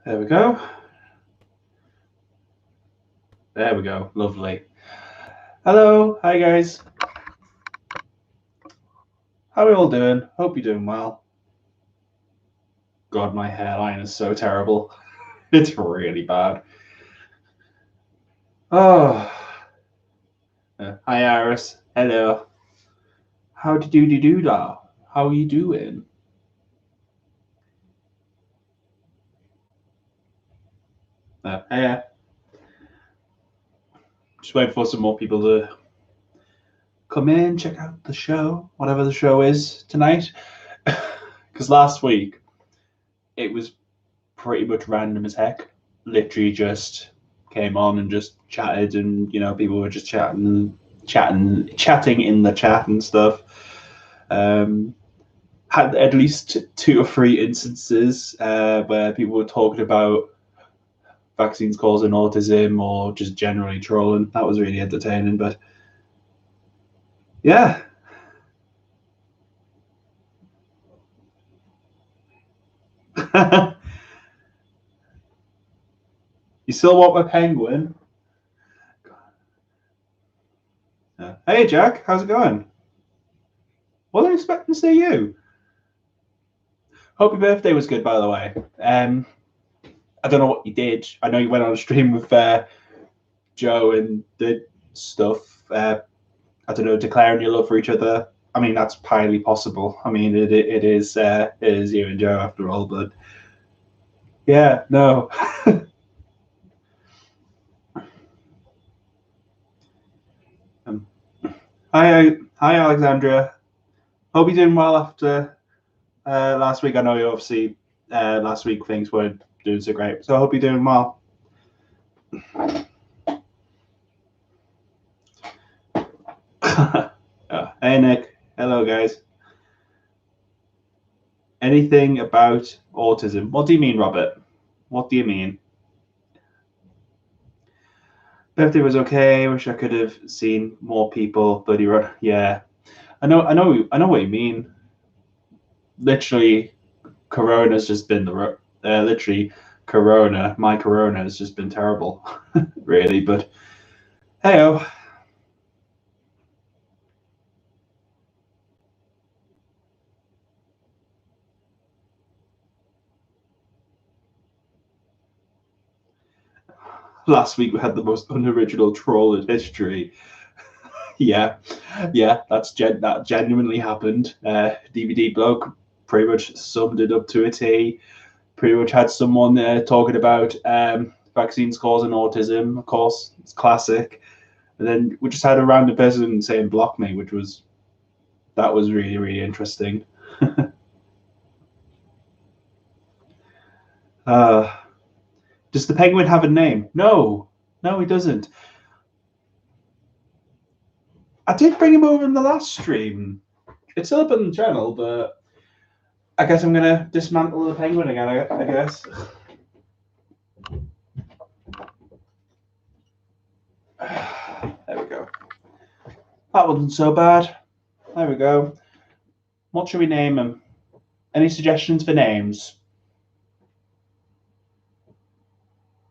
There we go. There we go. Lovely. Hello. Hi, guys. How are we all doing? Hope you're doing well. God, my hairline is so terrible. It's really bad. Oh. Hi, Iris. Hello. How do da? How are you doing? Hey. Just waiting for some more people to come in, check out the show, whatever the show is tonight. Because last week, it was pretty much random as heck. Literally just came on and just chatted, and people were just chatting in the chat and stuff. Had at least 2 or 3 instances where people were talking about vaccines causing autism or just generally trolling. That was really entertaining, but yeah. You still want my penguin? Hey, Jack, how's it going? Wasn't expecting to see you. Hope your birthday was good, by the way. I don't know what you did. I know you went on a stream with Joe and did stuff. I don't know, declaring your love for each other. I mean, that's highly possible. I mean, it is you and Joe after all. But yeah, no. Hi, Alexandria. Hope you're doing well after last week. I know you obviously last week things weren't doing so great, so I hope you're doing well. Hey, Nick. Hello, guys. Anything about autism? What do you mean, Robert? What do you mean? Birthday was okay. Wish I could have seen more people. Bloody yeah. I know what you mean. Literally, Corona's just been literally Corona. My Corona has just been terrible, really. But hey-oh. Last week we had the most unoriginal troll in history. yeah, that genuinely happened. DVD bloke pretty much summed it up to a T. Pretty much had someone talking about vaccines causing autism. Of course, it's classic. And then we just had a random person saying "block me," that was really, really interesting. Does the penguin have a name? No, he doesn't. I did bring him over in the last stream. It's still up on the channel, but I guess I'm going to dismantle the penguin again, I guess. There we go. That wasn't so bad. There we go. What should we name him? Any suggestions for names?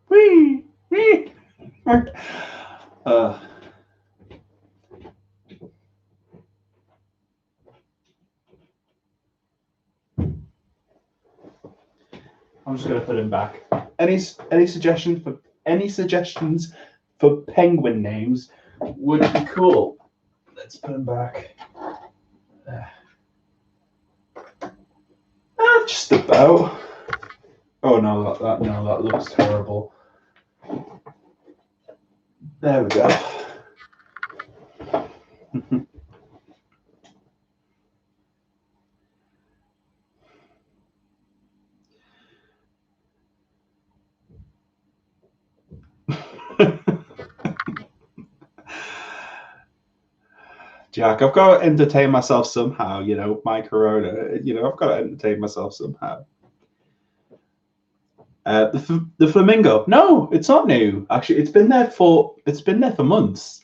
Whee! Whee! I'm just going to put him back. Any suggestions for penguin names would be cool. Let's put him back. Just about. Oh no, that looks terrible. There we go. Jack, I've got to entertain myself somehow, my Corona, I've got to entertain myself somehow. The flamingo. No, it's not new. Actually, it's been there for months.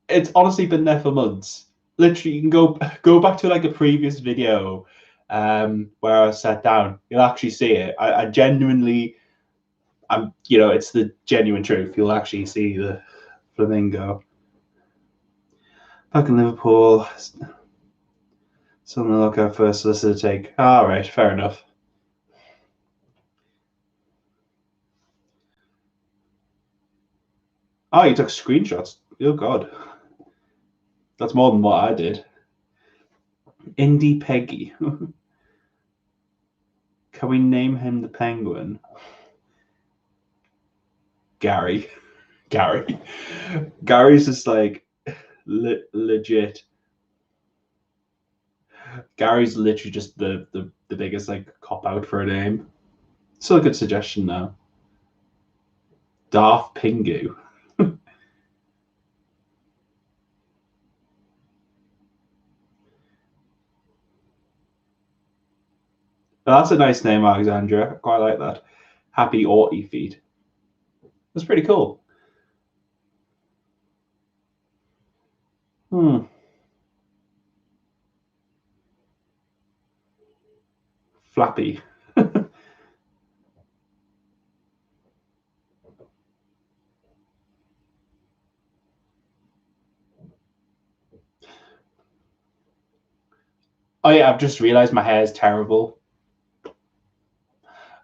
It's honestly been there for months. Literally, you can go back to like a previous video where I sat down. You'll actually see it. I genuinely, it's the genuine truth. You'll actually see the flamingo. Back in Liverpool, something to look out for a solicitor take. All right, fair enough. Oh, you took screenshots. Oh God, that's more than what I did. Indie Peggy. Can we name him the penguin? Gary. Gary's just like legit. Gary's literally just the biggest like cop out for a name. Still a good suggestion though. Darth Pingu. That's a nice name, Alexandra. I quite like that. Happy Autie feed. That's pretty cool. Flappy. Oh yeah, I've just realised my hair is terrible.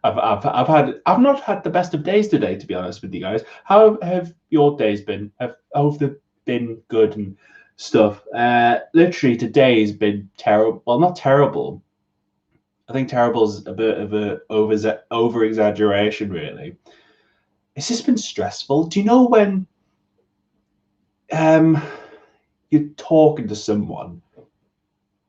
I've not had the best of days today, to be honest with you guys. How have your days been? Have they been good and stuff? Literally today has been terrible. Well, not terrible. I think terrible is a bit of a over exaggeration, really. It's just been stressful. Do you know when you're talking to someone,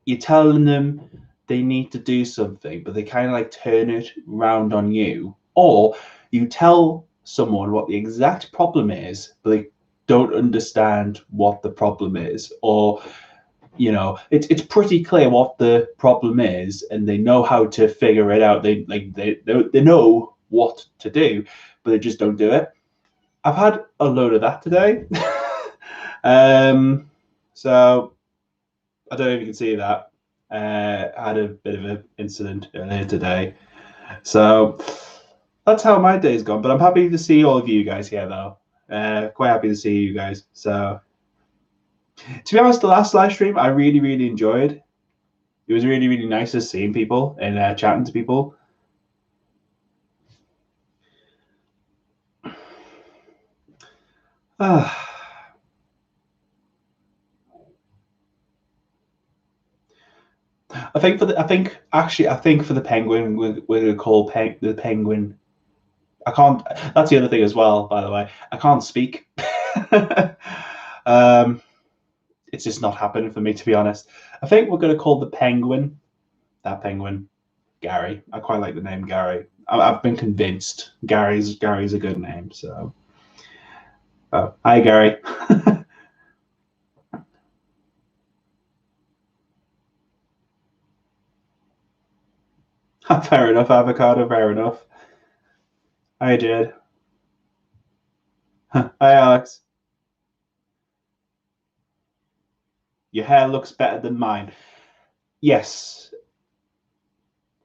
you're telling them they need to do something, but they kind of like turn it round on you, or you tell someone what the exact problem is, but they don't understand what the problem is, or it's pretty clear what the problem is, and they know how to figure it out. They know what to do, but they just don't do it. I've had a load of that today. So I don't know if you can see that. I had a bit of an incident earlier today. So that's how my day's gone. But I'm happy to see all of you guys here, though. Quite happy to see you guys. So, to be honest, the last live stream I really, really enjoyed. It was really, really nice to seeing people and chatting to people. I think for the penguin, we're gonna call the penguin. I can't. That's the other thing as well, by the way. I can't speak. It's just not happening for me, to be honest. I think we're going to call the penguin, that penguin, Gary. I quite like the name Gary. I've been convinced Gary's a good name. So, hi Gary. Fair enough, avocado. Fair enough. Hi Jed. Hi Alex. Your hair looks better than mine. Yes.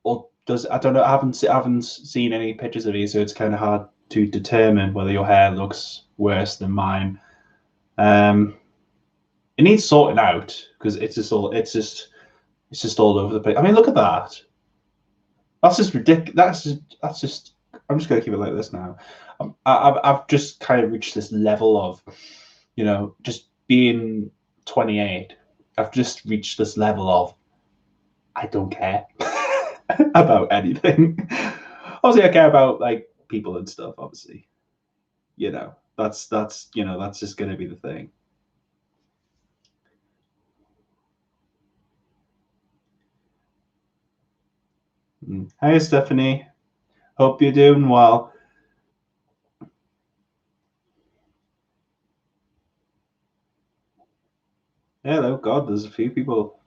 Or does I don't know. I haven't seen any pictures of you, so it's kind of hard to determine whether your hair looks worse than mine. It needs sorting out because it's just all over the place. I mean, look at that. That's just ridiculous. That's just. I'm just gonna keep it like this now. I've just kind of reached this level of, just being 28. I've just reached this level of I don't care about anything. Obviously, I care about like people and stuff. Obviously, that's just gonna be the thing. Hi, Stephanie. Hope you're doing well. Hello, God, there's a few people.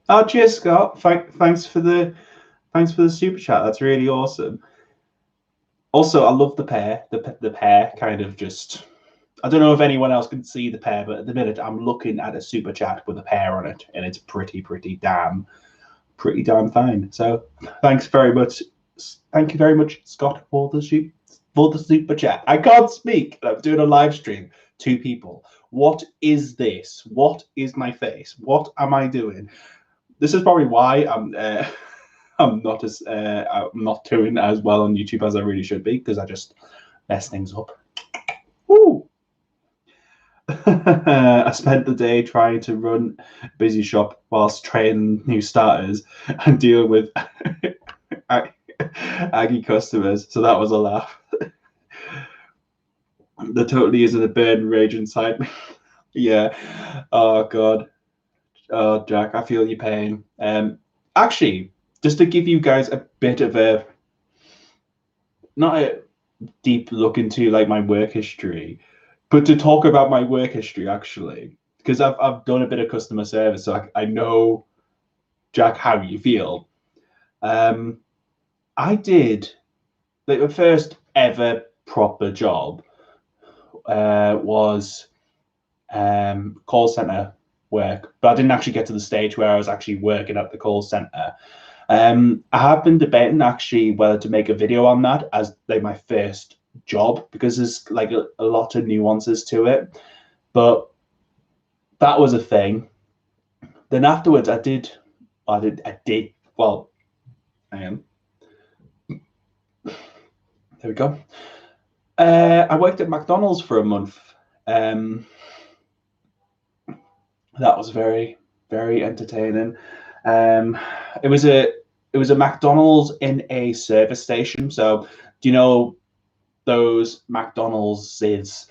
Oh, cheers, Scott. Thanks for the super chat. That's really awesome. Also, I love the pair. The pair kind of just I don't know if anyone else can see the pair, but at the minute I'm looking at a super chat with a pair on it, and it's pretty damn fine. So thanks very much. Thank you very much, Scott, for the super chat. I can't speak. I'm doing a live stream. 2 people. What is this? What is my face? What am I doing? This is probably why I'm not doing as well on YouTube as I really should be, because I just mess things up. Woo! I spent the day trying to run a busy shop whilst training new starters and deal with Aggie customers, so that was a laugh. There totally isn't a bird rage inside me. Yeah. Oh God. Oh Jack, I feel your pain. Actually, just to give you guys a bit of a, not a deep look into like my work history, but to talk about my work history actually, because I've done a bit of customer service, so I know, Jack, how you feel. I did like the first ever proper job was call center work, but I didn't actually get to the stage where I was actually working at the call center. I have been debating actually whether to make a video on that as like my first job, because there's like a lot of nuances to it, but that was a thing. Then afterwards I did well, I am. There we go. I worked at McDonald's for a month. That was very, very entertaining. It was a McDonald's in a service station. So do you know those McDonald's is,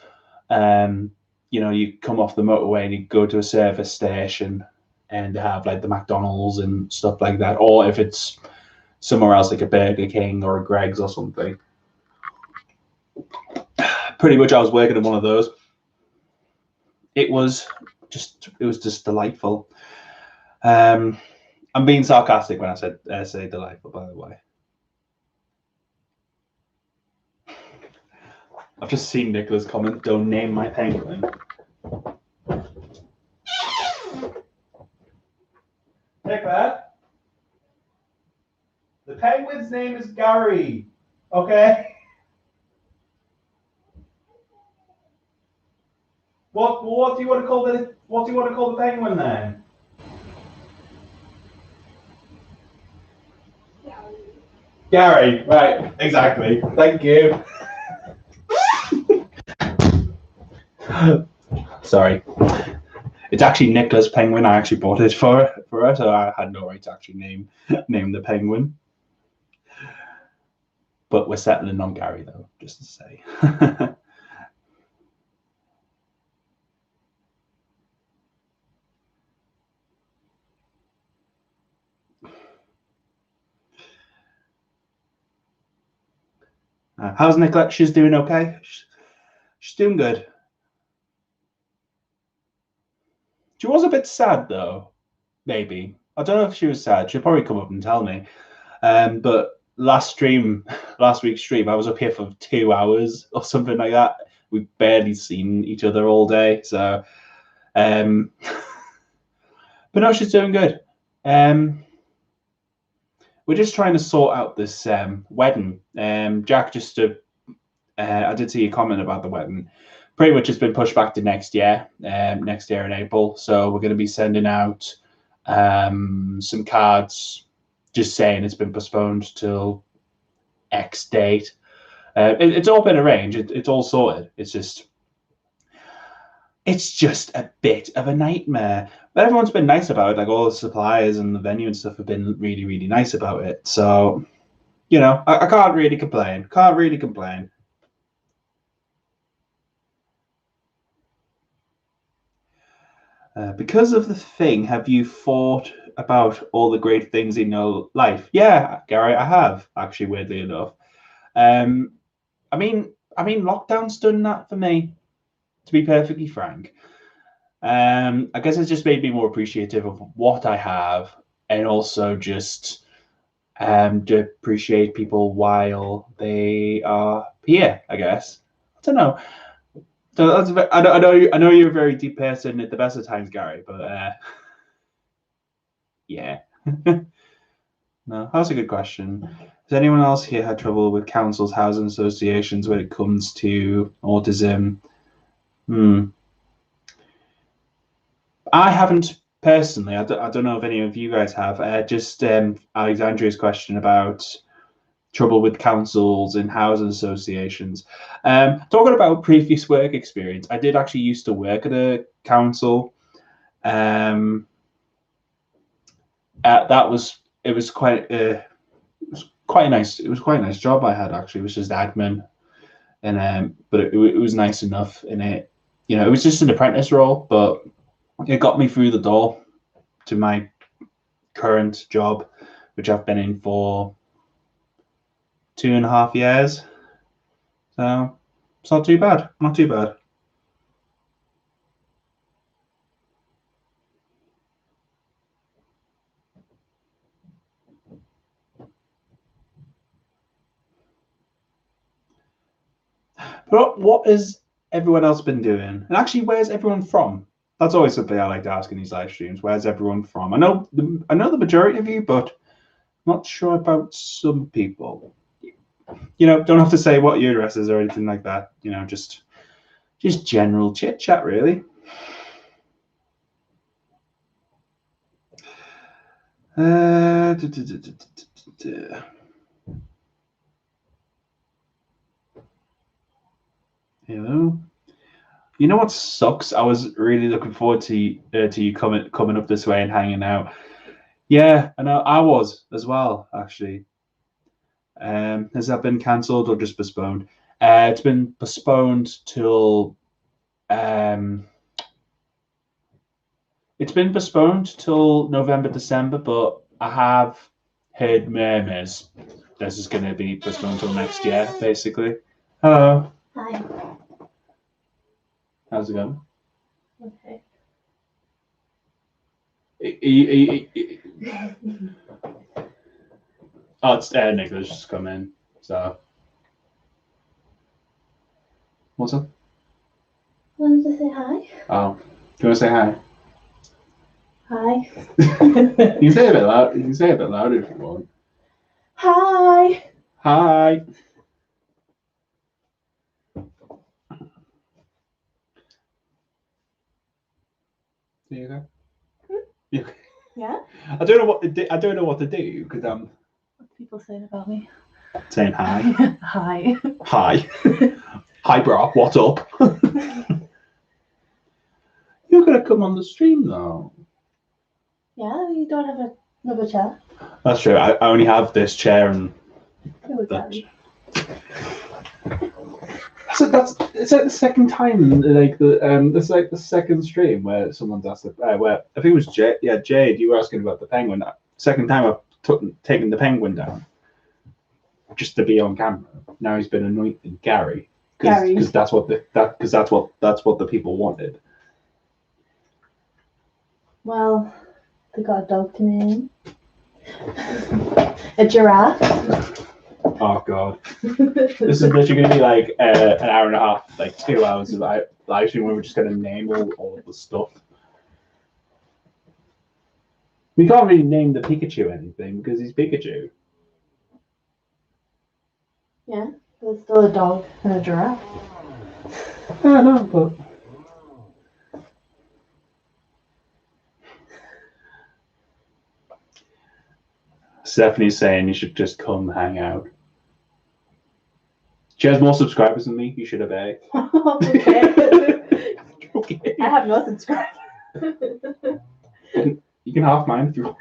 you come off the motorway and you go to a service station and they have like the McDonald's and stuff like that, or if it's somewhere else like a Burger King or a Greg's or something. Pretty much I was working in one of those. It was just delightful. I'm being sarcastic when I say delightful, by the way. I've just seen Nicola's comment, don't name my penguin. Nicola, the penguin's name is Gary, okay? What do you want to call the penguin then? Gary, right, exactly. Thank you. Sorry. It's actually Nicola's penguin. I actually bought it for her, so I had no right to actually name the penguin. But we're settling on Gary though, just to say. How's Nicola? She's doing okay. She's doing good. She was a bit sad though. Maybe, I don't know if she was sad. She'll probably come up and tell me. But last week's stream, I was up here for 2 hours or something like that. We've barely seen each other all day, so. But no, she's doing good. We're just trying to sort out this wedding. Jack, I did see a comment about the wedding. Pretty much it's been pushed back to next year in April. So we're going to be sending out some cards just saying it's been postponed till X date. It's all been arranged. It's all sorted. It's just a bit of a nightmare. But everyone's been nice about it. Like all the suppliers and the venue and stuff have been really, really nice about it. So, I can't really complain. Because of the thing, have you thought about all the great things in your life? Yeah, Gary, I have, actually, weirdly enough. I mean, lockdown's done that for me, to be perfectly frank. I guess it's just made me more appreciative of what I have, and also just to appreciate people while they are here, I guess. I don't know. So I know you're a very deep person at the best of times, Gary, but yeah. No, that's a good question. Has anyone else here had trouble with councils, housing associations when it comes to autism? I haven't personally. I don't know if any of you guys have. Just Alexandria's question about trouble with councils and housing associations. Talking about previous work experience, I did actually used to work at a council. It was quite a nice job I had actually. It was just admin, and but it was nice enough, and it was just an apprentice role, but it got me through the door to my current job, which I've been in for 2.5 years. So it's not too bad. Not too bad. But what has everyone else been doing? And actually, where's everyone from? That's always something I like to ask in these live streams. Where's everyone from? I know the majority of you, but not sure about some people. Don't have to say what your address is or anything like that. Just general chit chat, really. Hello. You know what sucks? I was really looking forward to you coming up this way and hanging out. Yeah, I know. I was as well, actually. Has that been cancelled or just postponed? It's been postponed till November, December, but I have heard murmurs this is going to be postponed till next year, basically. Hello. Hi. How's it going? Okay. Oh, it's Nicholas just come in. So, what's up? I wanted to say hi. Oh, do you want to say hi? Hi. You can say a bit loud. You can say a bit louder if you want. Hi. Hi. There you go. You okay? Yeah. I don't know what to do because I'm. What are people saying about me? Saying hi. Hi. Hi. Hi, bro. What's up? You're gonna come on the stream though. Yeah, you don't have another chair. That's true. I only have this chair and. So it's like the second time, it's like the second stream where someone's asked, where I think it was Jade. Yeah, Jade, you were asking about the penguin. Second time I've taken the penguin down, just to be on camera. Now he's been anointed Gary, because that's what the people wanted. Well, they got a dog to name. A giraffe. Oh god, this is literally going to be like an hour and a half, like 2 hours of live stream where we're just going to name all of the stuff. We can't really name the Pikachu anything because he's Pikachu. Yeah, there's still a dog and a giraffe. I know, but Stephanie's saying you should just come hang out. She has more subscribers than me. You should obey. Okay. Okay. I have no subscribers. You can half mine if you want.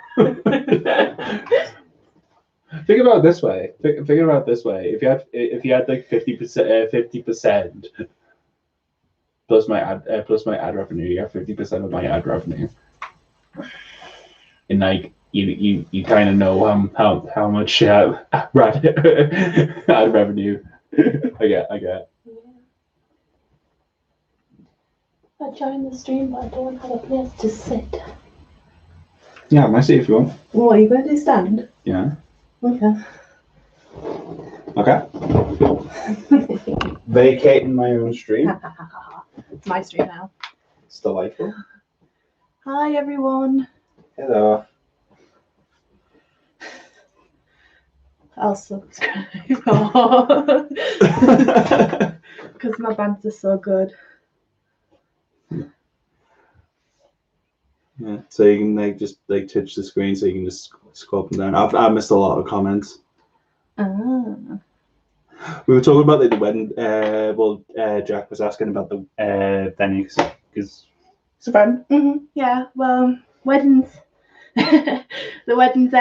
Think about it this way. Think about it this way. If you had like 50% plus my ad revenue, you have 50% of my ad revenue. And like you kind of know how much ad revenue I get. Yeah. I joined the stream, but I don't have a place to sit. Yeah, I might see if you want. What, are you going to stand? Yeah. Okay. Okay. Vacating my own stream. It's my stream now. It's delightful. Hi, everyone. Hello. I'll subscribe. Because my banter's so good. Yeah, so you can just touch the screen, so you can just scroll up and down. I've missed a lot of comments. Ah. We were talking about the wedding. Jack was asking about the venue because it's a friend. Mm-hmm. Yeah. Well, weddings. The weddings.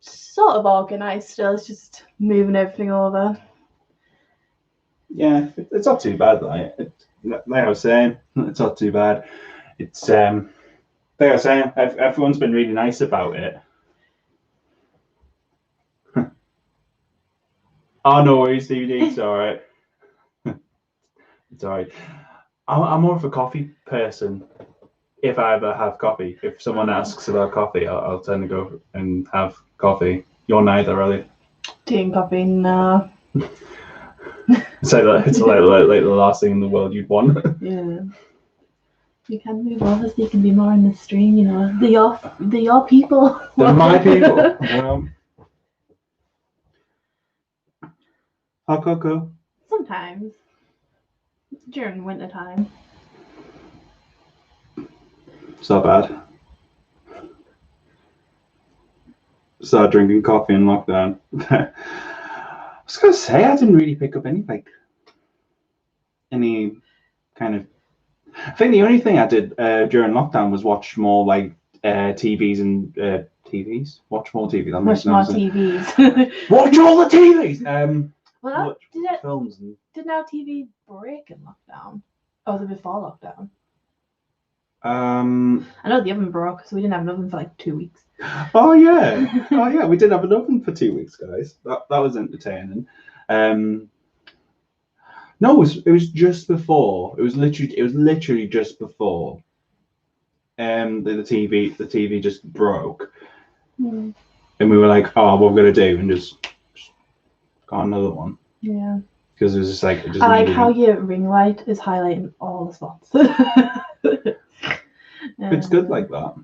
Sort of organised still. It's just moving everything over. Yeah, it's not too bad. Like I was saying, it's not too bad. It's like I was saying, everyone's been really nice about it. Oh, no worries, DVD. It's all right. It's all right. I'm more of a coffee person. If I ever have coffee, if someone asks about coffee, I'll tend to go and have coffee. You're neither, really. Tea and coffee, no. So that it's like the last thing in the world you'd want. Yeah. You can move over so you can be more in the stream, you know. They're your people. They're my people. Hot cocoa. Sometimes. During winter time. It's not bad. Started drinking coffee in lockdown. I was gonna say I didn't really pick up any kind of. I think the only thing I did during lockdown was watch more TVs and TVs. Watch more TV. Watch more TVs. Watch all the TVs. Well, films and. Did our TV break in lockdown? Or was it before lockdown? I know the oven broke, so we didn't have an oven for like 2 weeks. Oh yeah, we did have an oven for 2 weeks, guys. That was entertaining. No, it was just before. It was literally just before. The TV just broke, and we were like, oh, what we're gonna do, and just got another one. Yeah. Because it was just like. I like how your ring light is highlighting all the spots. It's good like that.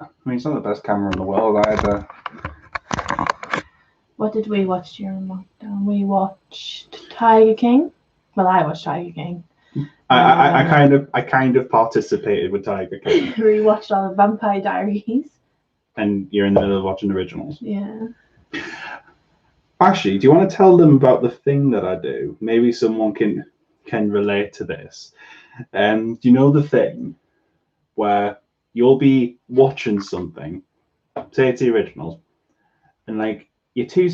I mean, it's not the best camera in the world either. What did we watch during lockdown? We watched Tiger King. Well, I watched Tiger King. I kind of participated with Tiger King. We watched all the Vampire Diaries. And you're in the middle of watching originals. Yeah. Actually, do you want to tell them about the thing that I do? Maybe someone can relate to this. Do you know the thing where you'll be watching something, say it's the originals, and like you're 2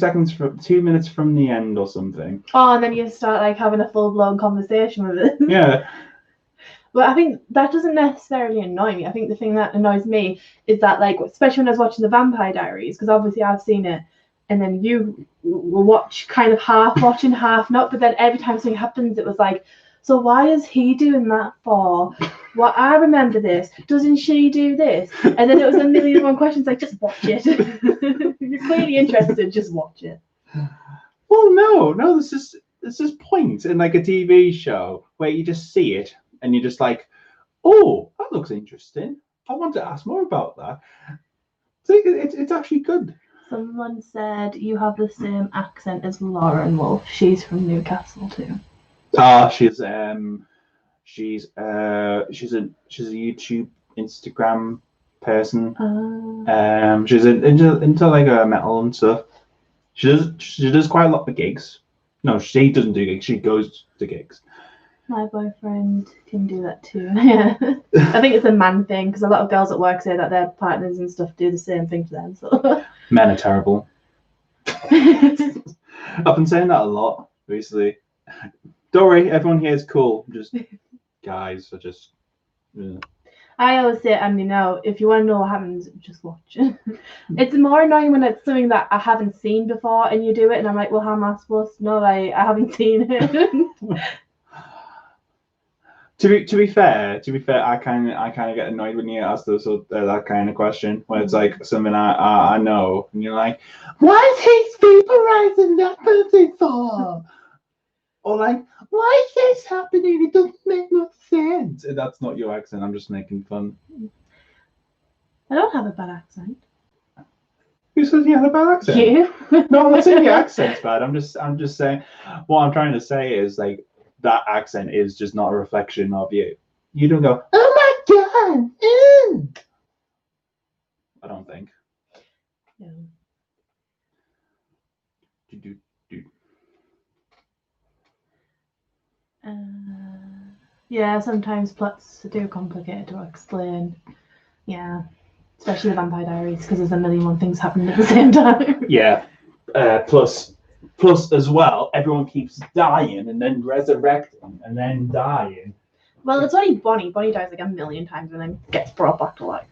minutes from the end or something. Oh, and then you start like having a full-blown conversation with it. Yeah. But I think that doesn't necessarily annoy me. I think the thing that annoys me is that, like, especially when I was watching the Vampire Diaries, because obviously I've seen it, and then you will watch kind of half watching, half not. But then every time something happens, it was like, so why is he doing that for? Well, I remember this. Doesn't she do this? And then it was a million and one questions. Like, just watch it. You're clearly interested. Just watch it. Well, no. There's this point in like a TV show where you just see it and you're just like, oh, that looks interesting. I want to ask more about that. So it's actually good. Someone said you have the same accent as Lauren Wolf. She's from Newcastle too. She's a YouTube Instagram person. She's into like metal and stuff. She does quite a lot of gigs. No, she doesn't do gigs. She goes to gigs. My boyfriend can do that too. Yeah, I think it's a man thing because a lot of girls at work say that their partners and stuff do the same thing to them. So men are terrible. I've been saying that a lot recently. Don't worry, everyone here is cool. Just guys are just. Yeah. I always say, Andy, no, if you want to know what happens, just watch it. It's more annoying when it's something that I haven't seen before and you do it, and I'm like, well, how am I supposed to know? I haven't seen it. To be fair, I kind of get annoyed when you ask that kind of question where it's like something I know, and you're like, why is he vaporizing that person for? Or like, why is this happening? It doesn't make much sense. That's not your accent. I'm just making fun. I don't have a bad accent. Who says you have a bad accent? You? No, I'm not saying your accent's bad. I'm just saying what I'm trying to say is like that accent is just not a reflection of you. You don't go, oh my god. Ew. I don't think. No. Yeah, sometimes plots are too complicated to explain. Yeah, especially the Vampire Diaries, because there's a million one things happening at the same time. Yeah. Plus as well, everyone keeps dying and then resurrecting and then dying. Well, it's only Bonnie. Bonnie dies like a million times and then gets brought back to life.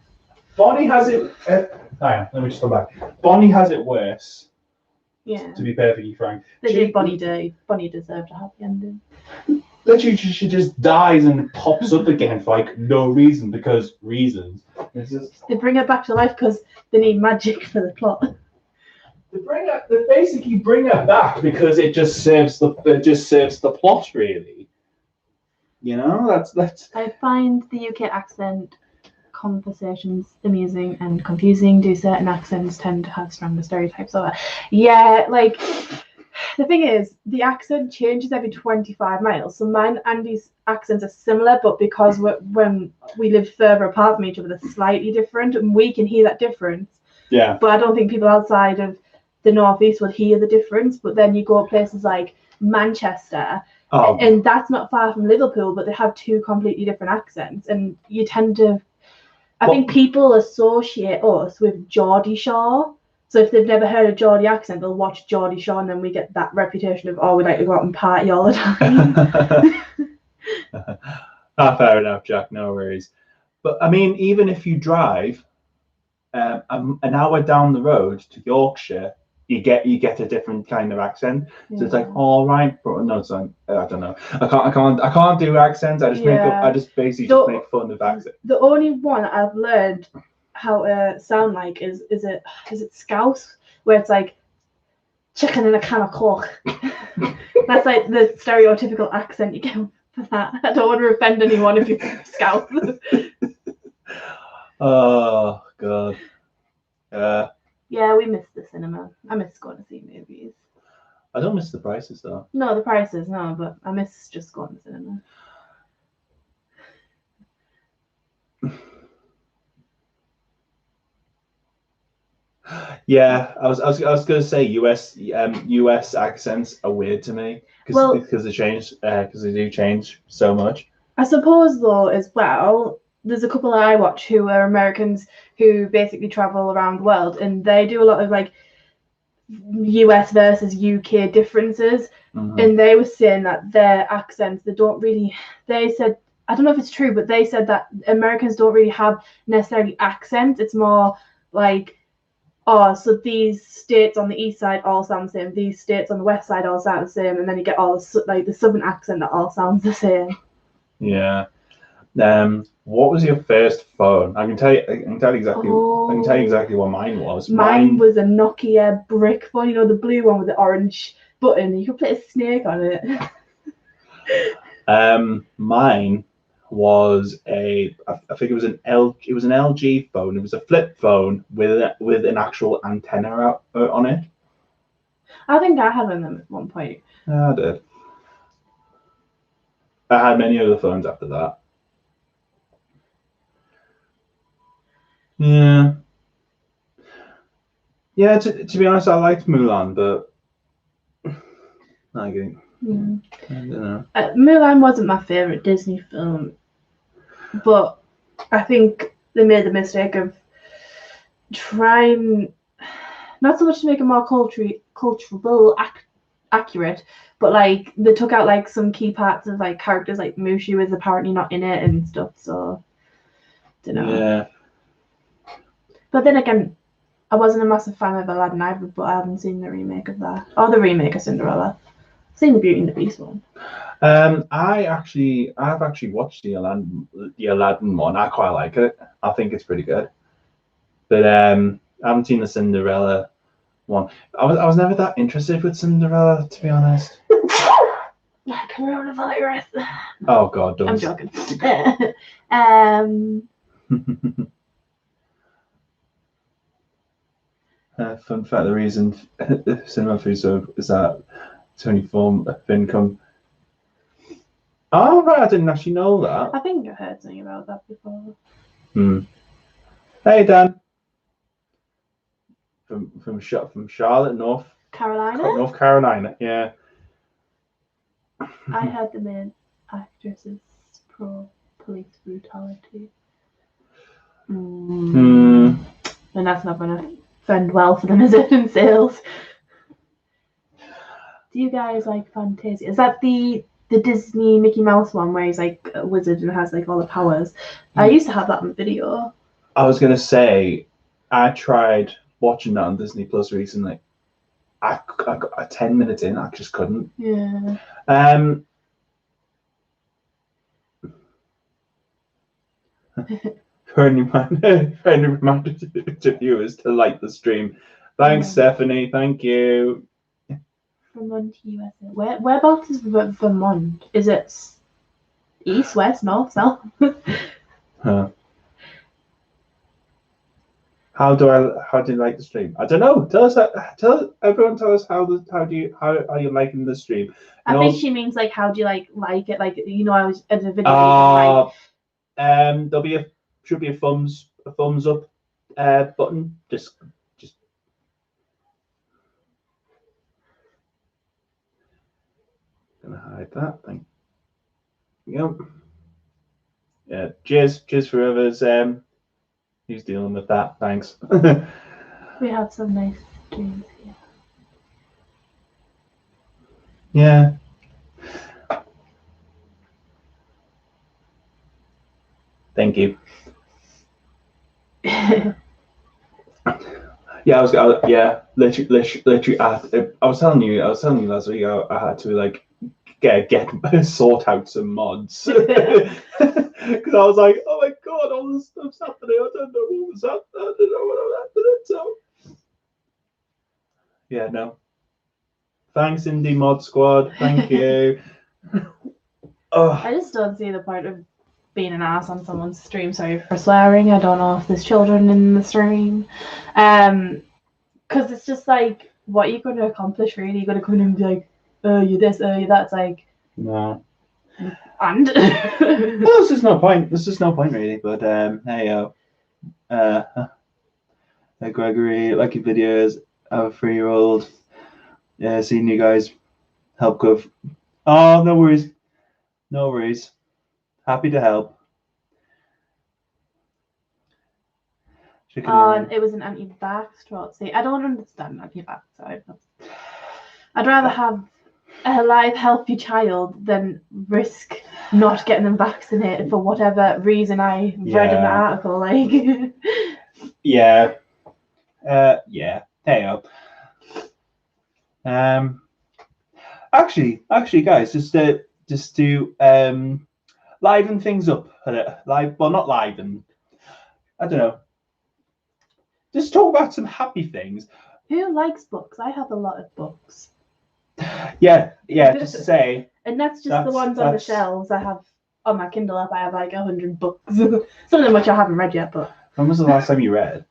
Bonnie has it. Hang on, let me just come back. Bonnie has it worse. Yeah. To be perfectly frank, They did Bonnie dirty. Bonnie deserved a happy ending. Literally, she just dies and pops up again for like no reason because reasons. It's just... They bring her back to life because they need magic for the plot. They basically bring her back because it just serves the plot, really. You know, that's. I find the UK accent conversations amusing and confusing. Do certain accents tend to have stronger stereotypes of it? Yeah, like the thing is, the accent changes every 25 miles. So mine and Andy's accents are similar, but because when we live further apart from each other, they're slightly different, and we can hear that difference. Yeah. But I don't think people outside of the northeast will hear the difference. But then you go to places like Manchester, and that's not far from Liverpool, but they have two completely different accents, and you tend to. I think people associate us with Geordie Shore. So if they've never heard a Geordie accent, they'll watch Geordie Shore, and then we get that reputation of, we like to go out and party all the time. Fair enough, Jack. No worries. But I mean, even if you drive an hour down the road to Yorkshire, you get a different kind of accent. Yeah. So it's like, all right, but no, son, I don't know. I can't do accents. I just make fun of accents. The only one I've learned how to sound like is it Scouse, where it's like chicken in a can of coke. That's like the stereotypical accent you get for that. I don't want to offend anyone if you're Scouse. Oh god. Yeah, we miss the cinema. I miss going to see movies. I don't miss the prices though. No, the prices, no, but I miss just going to the cinema. Yeah, I was gonna say US accents are weird to me because they do change so much. I suppose though as well, there's a couple that I watch who are Americans who basically travel around the world, and they do a lot of like US versus UK differences. Mm-hmm. And they were saying that their accents, they said, I don't know if it's true, but they said that Americans don't really have necessarily accents. It's more like, so these states on the east side all sound the same, these states on the west side all sound the same, and then you get all the southern accent that all sounds the same. Yeah. What was your first phone? I can tell you exactly what mine was. Mine was a Nokia brick phone, you know, the blue one with the orange button. You could put a snake on it. Mine was I think it was an LG phone. It was a flip phone with an actual antenna on it. I think I had them at one point. I did. I had many other phones after that. Yeah. Yeah, to be honest, I liked Mulan, but I don't know. Mulan wasn't my favourite Disney film, but I think they made the mistake of trying not so much to make it more cultural accurate, but like they took out like some key parts of like characters, like Mushu is apparently not in it and stuff, so don't know. Yeah. But then again, I wasn't a massive fan of Aladdin either, but I haven't seen the remake of that. Or the remake of Cinderella. I've seen the Beauty and the Beast one. I've actually watched the Aladdin one. I quite like it. I think it's pretty good. But I haven't seen the Cinderella one. I was never that interested with Cinderella, to be honest. Coronavirus. Oh God, don't. I'm joking. Fun fact: the reason cinema food is that it's only form of income. Oh right, I didn't actually know that. I think I heard something about that before. Hey Dan. From Charlotte, North Carolina. Yeah. I heard the main actress is pro police brutality. And that's not going to fend well for them, is it, in sales? Do you guys like Fantasia? Is that the Disney Mickey Mouse one where he's like a wizard and has like all the powers? I used to have that on video. I was gonna say, I tried watching that on Disney Plus recently. I got 10 minutes in, I just couldn't. Yeah. Friendly reminder to viewers to like the stream. Thanks, Stephanie. Thank you. Vermont, USA. Whereabouts is Vermont? Is it east, west, north, south? Huh. How do you like the stream? I don't know. Tell us how you liking the stream. I think she means like how do you like it? Like I was at a video. Should be a thumbs up button. Just gonna hide that thing. Yep. Yeah. Cheers for whoever's who's dealing with that. Thanks. We have some nice streams here. Yeah. Thank you. Yeah, literally. I was telling you last week. I had to like get sort out some mods because I was like, oh my God, all this stuff's happening. I don't know what was happening. I don't know what happened. So yeah, no. Thanks, Indie Mod Squad. Thank you. I just don't see the point of being an ass on someone's stream. Sorry for swearing. I don't know if there's children in the stream. Because it's just like, what are you going to accomplish really? You're going to come in and be like, oh, you're this, oh, you're that. It's like, no. And well, this is no point really. But hey, Gregory, lucky videos. I have a 3-year-old. Yeah, seeing you guys help go. Oh, no worries. Happy to help. And it was an anti-vax trot. See, I don't understand anti-vax. I'd rather have a live, healthy child than risk not getting them vaccinated for whatever reason I read in the article. Like, yeah. Hey up. Actually, guys, just to liven things up. Not liven. I don't know. Just talk about some happy things. Who likes books? I have a lot of books. Yeah. Just to say. And that's the ones on the shelves. I have on my Kindle app. I have like 100 books. Some of them which I haven't read yet. But when was the last time you read?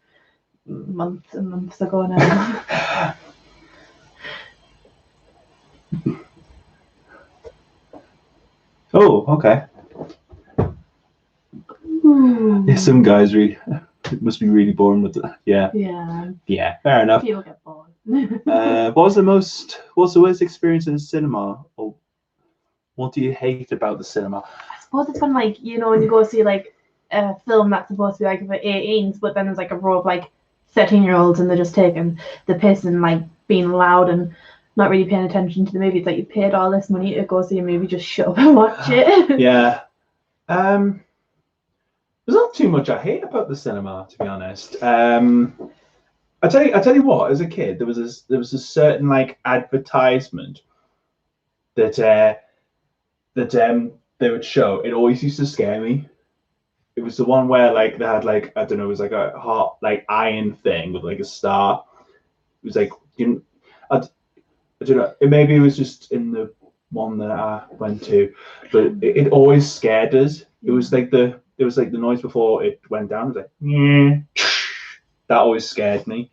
Months and months ago now. Oh, okay. Yeah, some guys really. It must be really boring with it. Yeah. Fair enough. People get bored. What's the worst experience in the cinema, or what do you hate about the cinema? I suppose it's when when you go see like a film that's supposed to be like for 18s, but then there's like a row of like 13-year-olds and they're just taking the piss and like being loud and not really paying attention to the movie. It's like you paid all this money to go see a movie, just shut up and watch it. Yeah. There's not too much I hate about the cinema, to be honest. I tell you what. As a kid, there was a certain like advertisement that that they would show, it always used to scare me. It was the one where like they had like, I don't know, it was like a hot like iron thing with like a star. It was like, I don't know. Maybe it was just in the one that I went to, but it always scared us. It was like the noise before it went down. It was like, yeah. That always scared me.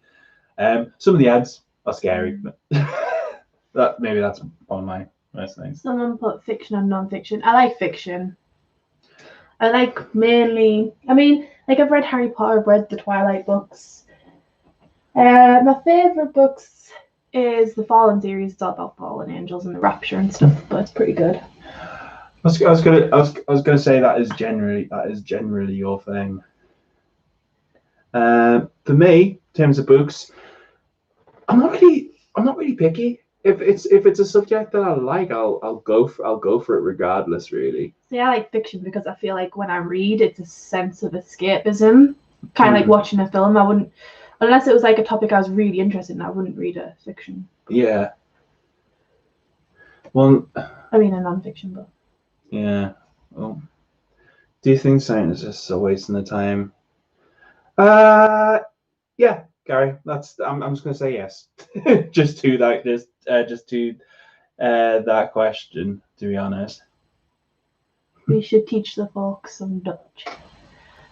Some of the ads are scary, but that's one of my worst things. Someone put fiction and non-fiction. I like fiction. I like mainly. I mean, like I've read Harry Potter. I've read the Twilight books. My favorite books is the Fallen series. It's all about fallen angels and the rapture and stuff, but it's pretty good. I was gonna say that is generally your thing. For me, in terms of books, I'm not really picky. If it's a subject that I like, I'll go for it regardless. Really. See, I like fiction because I feel like when I read, it's a sense of escapism. Kind of like watching a film. I wouldn't, unless it was like a topic I was really interested in, I wouldn't read a fiction. Yeah. Well, I mean a non-fiction book. Yeah. Well, do you think science is just a waste of the time? Yeah, Gary. I'm just gonna say yes. just to that question. To be honest, we should teach the folks some Dutch.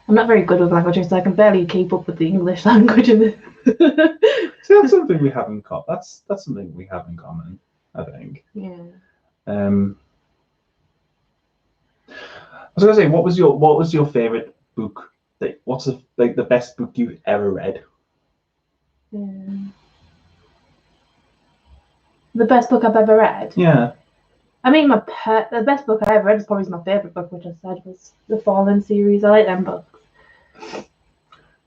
I'm not very good with languages, so I can barely keep up with the English language. See, that's something we have in common. That's something we have in common, I think. Yeah. I was gonna say, what was your favorite book? What's the best book you've ever read? The best book I've ever read. Yeah. I mean, the best book I ever read is probably my favorite book, which I said was the Fallen series. I like them books.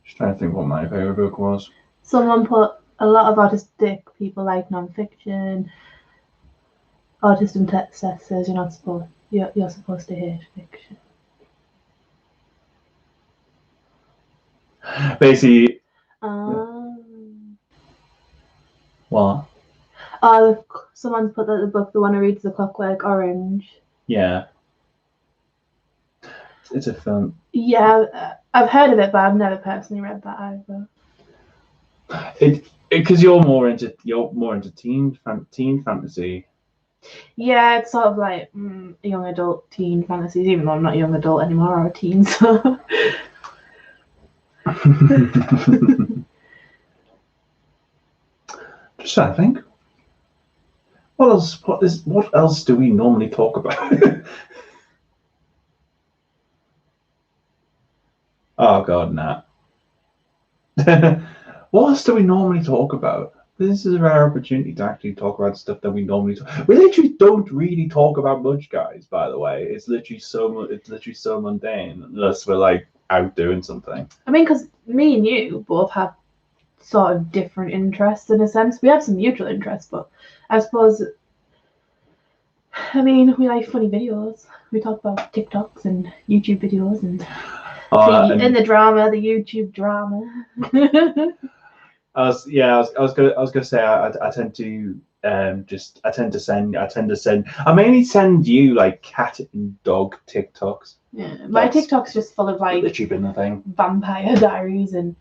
Just trying to think what my favorite book was. Someone put a lot of autistic people like non-fiction. Autism test says you're supposed to hate fiction. Basically. What? Someone's put that the book, the one who reads The Clockwork Orange. Yeah. It's a film. Yeah, I've heard of it, but I've never personally read that either. Because you're more into teen fantasy. Yeah, it's sort of like young adult teen fantasies, even though I'm not a young adult anymore or a teen. So. Just trying to think. What else do we normally talk about? Oh God, nah. What else do we normally talk about? This is a rare opportunity to actually talk about stuff that we normally talk. We literally don't really talk about much, guys. By the way, it's literally so mundane unless we're like out doing something. I mean, because me and you both have sort of different interests in a sense. We have some mutual interests, but I suppose, I mean, we like funny videos. We talk about TikToks and YouTube videos and the drama, the YouTube drama. I was gonna say I tend to send. I mainly send you like cat and dog TikToks. Yeah, my TikTok's just full of like literally been the thing. Vampire Diaries and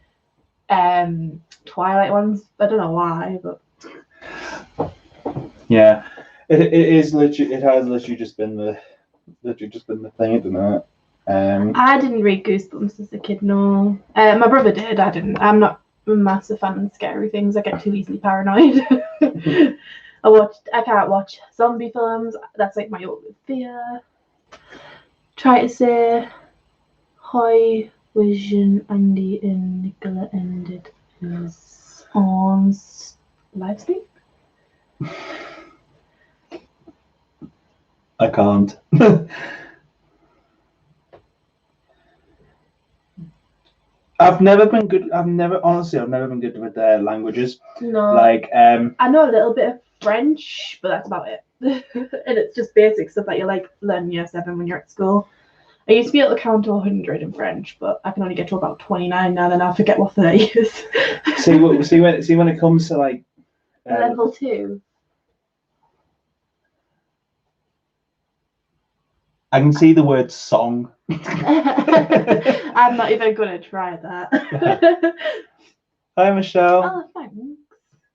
Twilight ones. I don't know why, but yeah, it is literally. It has literally just been the thing, isn't it? I didn't read Goosebumps as a kid. No, my brother did. I didn't. I'm not a massive fan of scary things. I get too easily paranoid. I can't watch zombie films. That's like my only fear. Try to say hi, Vision, Andy, and Nicola ended is on live stream. I can't. I've never been good with their languages. No. Like I know a little bit of French, but that's about it. And it's just basic stuff that you like learn year 7 when you're at school. I used to be able to count to 100 in French, but I can only get to about 29 now, then I'll forget what 30 is. see when it comes to like level 2. I can see the word song. I'm not even gonna try that. Hi, Michelle. Oh, thanks.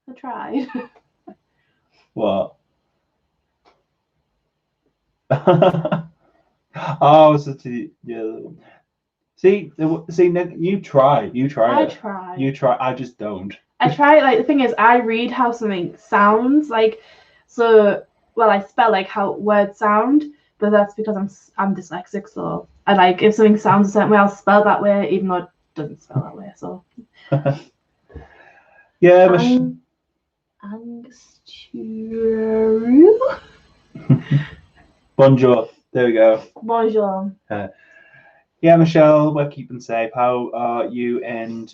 I tried. What? Oh, so yeah. See, Nick, you try. I try. You try. I just don't. I try. Like, the thing is, I read how something sounds. Like, so, well, I spell like how words sound, but that's because I'm dyslexic. So I like, if something sounds a certain way, I'll spell that way, even though it doesn't spell that way. So Yeah, Bonjour. There we go. Bonjour. Yeah, Michelle, we're keeping safe. How are you and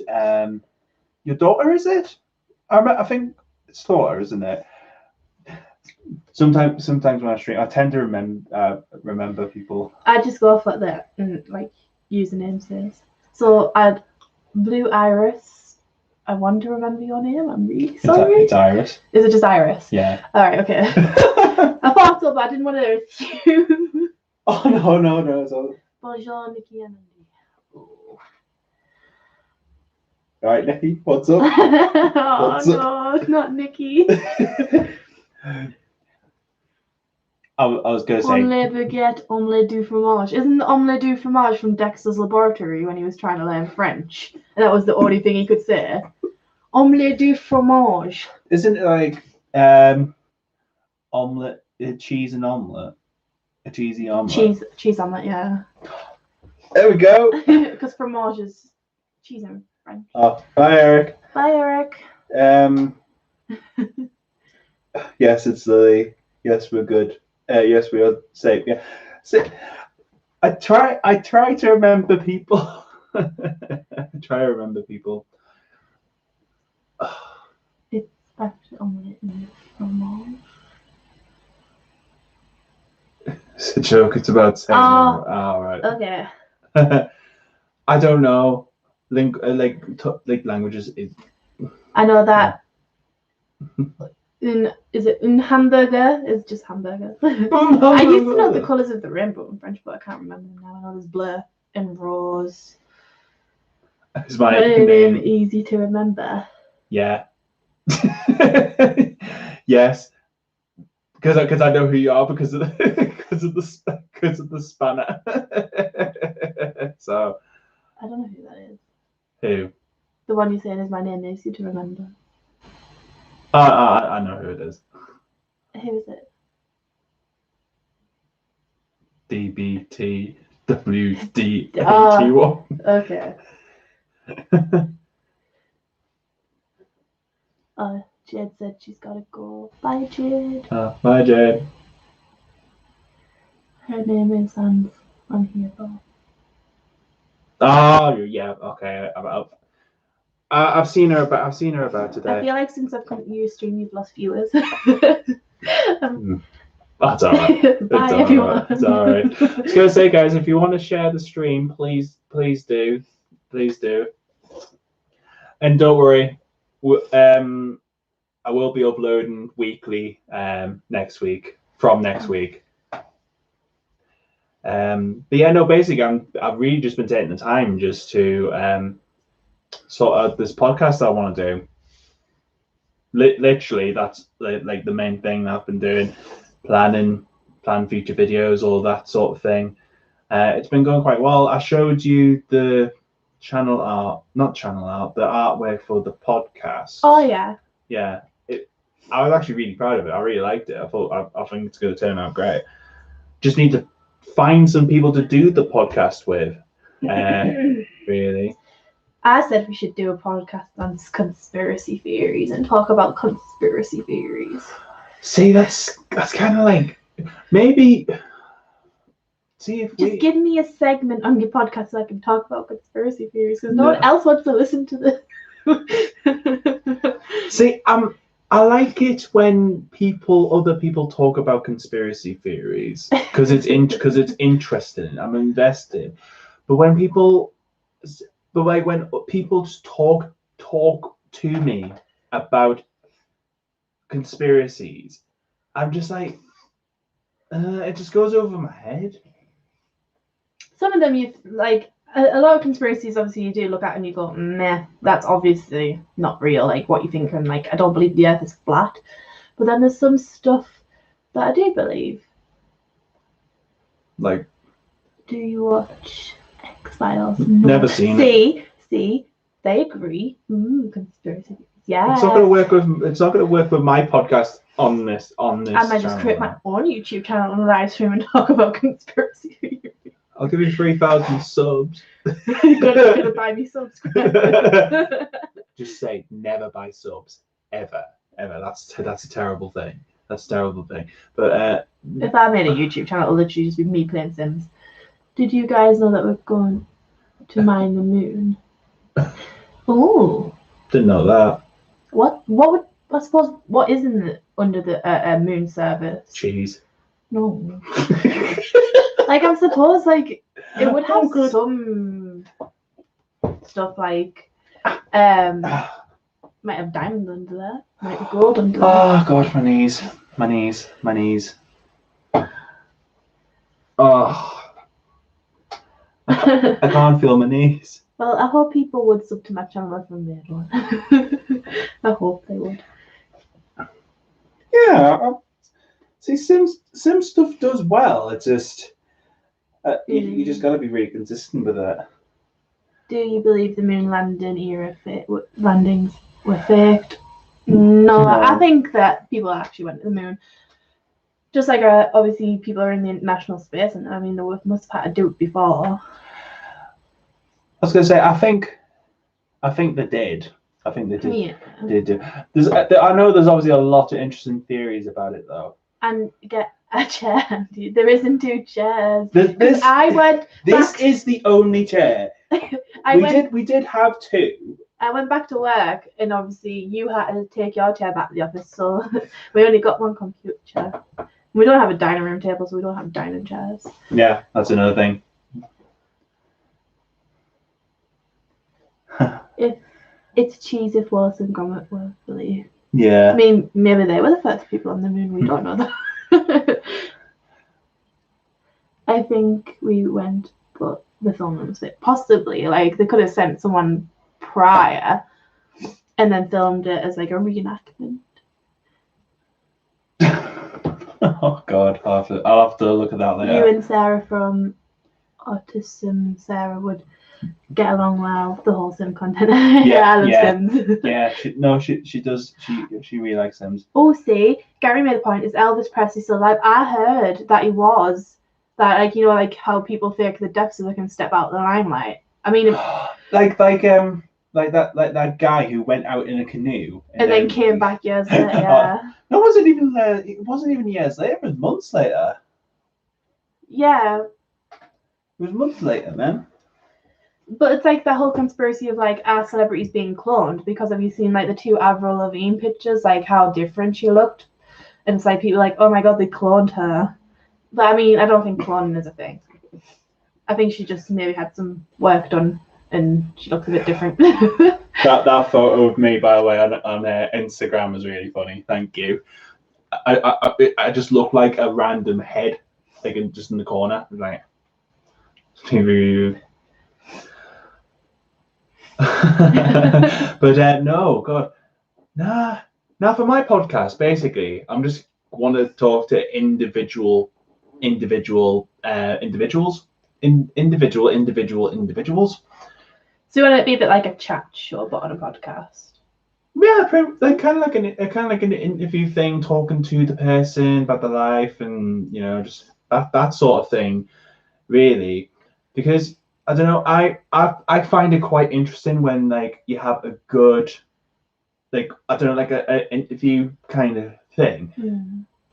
your daughter, is it? I think it's daughter, isn't it? Sometimes when I stream, I tend to remember people. I just go off what the like username says. So I'd Blue Iris. I want to remember your name. I'm really sorry. It's Iris. Is it just Iris? Yeah. All right. Okay. I thought so, but I didn't want to assume. Oh no. It's all... Bonjour, Nikki and Andy. All right, Nikki. What's up? Oh no, not Nikki. I was going to say. Omelette baguette, omelette du fromage. Isn't the omelette du fromage from Dexter's Laboratory when he was trying to learn French? And that was the only thing he could say. Omelette du fromage. Isn't it like omelette, cheese and omelette? A cheesy omelette? Cheese omelette, yeah. There we go. Because fromage is cheese in French. Oh, bye, Eric. Bye, Eric. Yes, it's Lily. Yes, we're good. Yes, we are safe. Yeah. So, I try to remember people. I try to remember people. It's actually omelette and fromage. It's a joke. It's about saying. Oh, right. Okay. I don't know. Like languages is. I know that. Is it un hamburger? It's just hamburger. I used to know the colours of the rainbow in French, but I can't remember them now. I know there's bleu and rose. It's my name easy to remember. Yeah. Yes. Because I know who you are because of the spanner. So. I don't know who that is. Who? The one you're saying is my name easy to remember. I know who it is. Who is it? DBTWD81. Okay. Jade said she's gotta go. Bye, Jade. Bye, Jade. Her name is on here though. Oh yeah, okay. I've seen her about today. I feel like since I've come to your stream, you've lost viewers. That's all right. Bye, everyone. It's all right. I was gonna say, guys, if you want to share the stream, please do. And don't worry, I will be uploading weekly next week. But yeah, no, basically, I've really just been taking the time just to sort out this podcast I want to do. Literally, that's like the main thing that I've been doing, plan future videos, all that sort of thing. It's been going quite well. I showed you the the artwork for the podcast. Oh yeah. Yeah, I was actually really proud of it. I really liked it. I think it's going to turn out great. Just need to find some people to do the podcast with. Really. I said we should do a podcast on conspiracy theories and talk about conspiracy theories. See, that's kind of like maybe. See if just give me a segment on your podcast so I can talk about conspiracy theories because no one else wants to listen to this. See, I like it when other people talk about conspiracy theories because it's interesting. I'm invested. But when people just talk to me about conspiracies, I'm just like, it just goes over my head. some of them you like a lot of conspiracies. Obviously, you do look at and you go, meh, that's obviously not real. Like what you think, and like I don't believe the Earth is flat. But then there's some stuff that I do believe. Like, do you watch X-Files? Never seen it. See, they agree. Conspiracy. Yeah. It's not going to work with. It's not going to work with my podcast on this. I might just create my own YouTube channel and live stream and talk about conspiracy theories. I'll give you 3,000 subs. You're gonna buy me subs. Just say never buy subs ever. That's a terrible thing. That's a terrible thing. But if I made a YouTube channel, it'll literally just be me playing Sims. Did you guys know that we're going to mine the moon? Oh. Didn't know that. What would I suppose? What is under the moon service? Cheese. No. Like I suppose like it would have some stuff like might have diamonds under there, might have gold under there. Oh god, my knees. Oh, I can't feel my knees. Well, I hope people would sub to my channel if I made one. I hope they would. Yeah. See, Sim stuff does well. It's just you just got to be really consistent with it. Do you believe the moon landings were faked? No, I think that people actually went to the moon. Just like obviously people are in the International Space, and I mean they must have had to do it before. I was going to say, I think they did. I think they did. Yeah. Did do. I know there's obviously a lot of interesting theories about it, though. And get a chair. There isn't two chairs. This back, is the only chair. We did have two. I went back to work, and obviously you had to take your chair back to the office, so we only got one computer chair. We don't have a dining room table, so we don't have dining chairs. Yeah, that's another thing. If it's cheese, if Wallace and Gromit were believe. Yeah. I mean, maybe they were the first people on the moon. We don't know that. I think we went, but the film was it. Possibly, like they could have sent someone prior, and then filmed it as like a reenactment. Oh God, I'll have to look at that later. You and Sarah from Autism, Sarah would get along well. The whole Sim content. I love Sims. Yeah, she does. She really likes Sims. Oh, see, Gary made a point. Is Elvis Presley still alive? I heard that he was. That like like how people fake the death so they can step out of the limelight. I mean, like that guy who went out in a canoe and then came back years later. Yeah. No, it wasn't even years later. It was months later. Yeah. It was months later, man. But it's like the whole conspiracy of like our celebrities being cloned, because have you seen like the two Avril Lavigne pictures, like how different she looked? And it's like people are like, oh my God, they cloned her. But I mean, I don't think cloning is a thing. I think she just maybe had some work done and she looks a bit different. that photo of me, by the way, on Instagram was really funny. Thank you. I just look like a random head, like just in the corner, like. But no, God, nah. Now for my podcast, basically, I'm just want to talk to individuals. So you want it to be a bit like a chat show, but on a podcast? Yeah, like kind of like an interview thing, talking to the person about their life, and just that sort of thing, really, because I don't know, I find it quite interesting when like you have a good, like I don't know, like a interview kind of thing,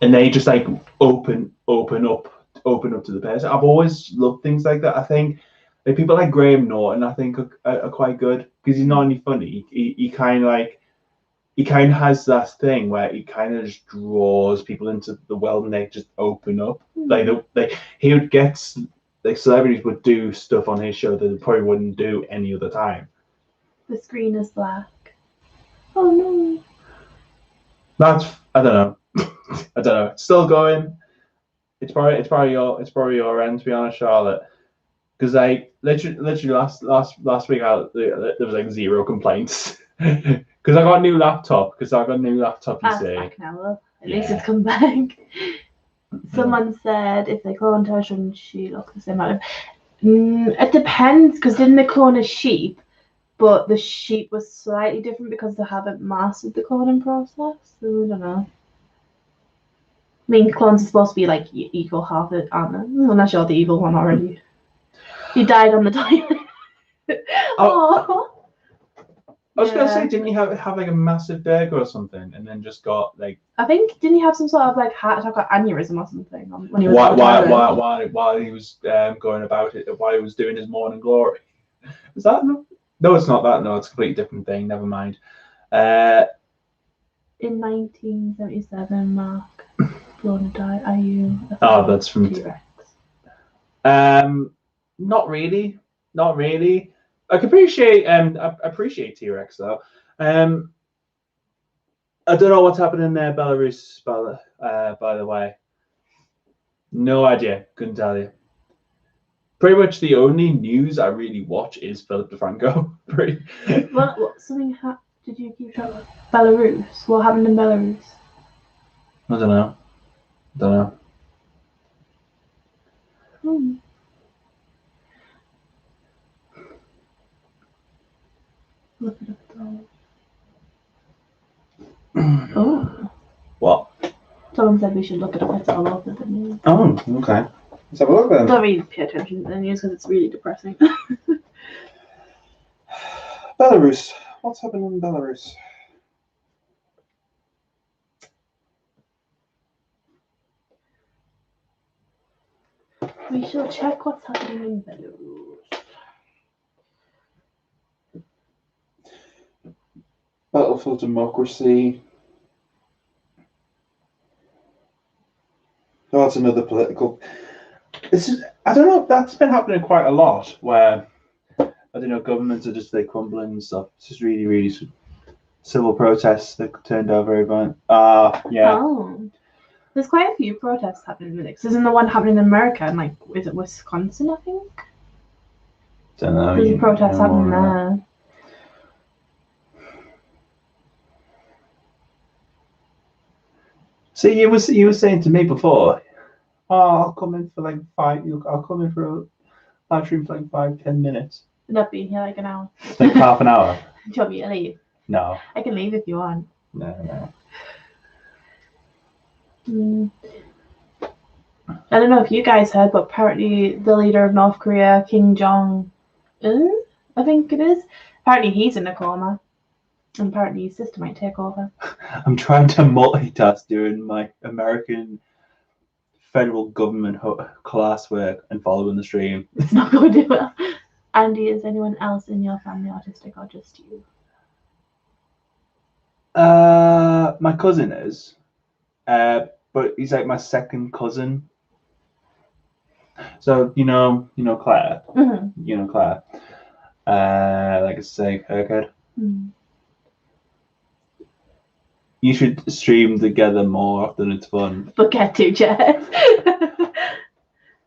and they just like open up to the person. I've always loved things like that. I think like people like Graham Norton, I think are quite good, because he's not only funny, he kind of has that thing where he kind of just draws people into the world and they just open up. Like he would get, like celebrities would do stuff on his show that they probably wouldn't do any other time. The screen is black. Oh no. That's I don't know. It's still going. It's probably your end, to be honest, Charlotte. Because like literally last week there was like 0 complaints. Because I got a new laptop. You That's see. back now, though. At least it's come back. Someone said if they cloned her, shouldn't she look the same? It depends, because didn't they clone a sheep? But the sheep was slightly different because they haven't mastered the cloning process. So I don't know. I mean, clones are supposed to be like equal-hearted, aren't they? Unless you're the evil one already. He died on the toilet. Oh. I was gonna say, didn't you have like a massive burger or something, and then just got like? I think didn't he have some sort of like heart attack or aneurysm or something when he was on the toilet? While he was going about it, while he was doing his morning glory? Is that no? It's not that. No, it's a completely different thing. Never mind. In 1977, Mark Brona died. Are you? Oh, that's from T-Rex. Not really. I appreciate T-Rex though. I don't know what's happening there, Belarus. By the way, no idea. Couldn't tell you. Pretty much the only news I really watch is Philip DeFranco. What something happened? Did you keep track of Belarus? What happened in Belarus? I don't know. Look it up though. Oh. What? Someone said we should look it up. It's all over the news. Oh, okay. Let's have a look then. Don't really pay attention to the news because it's really depressing. Belarus. What's happening in Belarus? We shall check what's happening in Belarus. Battle for democracy. Oh, that's another political. I don't know. That's been happening quite a lot. Where I don't know, governments are just like crumbling and stuff. It's just really civil protests that turned out very violent. Yeah. Oh, there's quite a few protests happening in Phoenix. Isn't the one happening in America? And like, is it Wisconsin? I think. Don't know. There's a protest happening there. See, you were saying to me before, I'll come in for like 5. I'll come in for a live stream for like 5-10 minutes. Not being here like an hour. Like half an hour. Do you want me to leave? No. I can leave if you want. No. I don't know if you guys heard, but apparently the leader of North Korea, Kim Jong-un, I think it is, apparently he's in a coma. And apparently his sister might take over. I'm trying to multitask doing my American federal government classwork and following the stream. It's not going to do well. Andy, is anyone else in your family autistic or just you? My cousin is, but he's like my second cousin. So you know Claire. Mm-hmm. You know Claire. Like I say, her kid. Mm. You should stream together more often. It's fun. But get 2 chairs.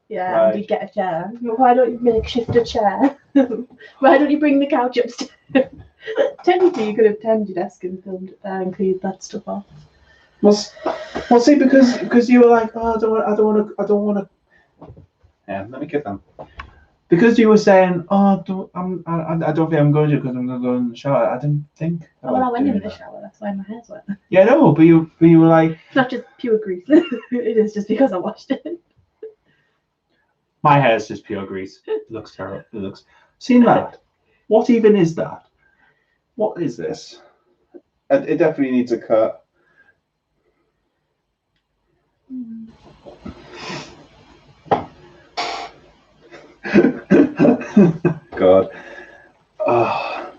Yeah, Right. Andy, get a chair. Why don't you makeshift a chair? Why don't you bring the couch upstairs? Technically, you could have turned your desk and filmed it there and cleared that stuff off. Well, see, because you were like, oh, I don't want to. Yeah, let me get them. Because you were saying, oh, I don't think I'm going to because I'm going to go in the shower. I didn't think. Oh, well, I went in the shower. That's why my hair's wet. Yeah, no, but you were like. It's not just pure grease. It is just because I washed it. My hair's just pure grease. It looks terrible. It looks. Seen that? What even is that? What is this? It definitely needs a cut. God. Oh.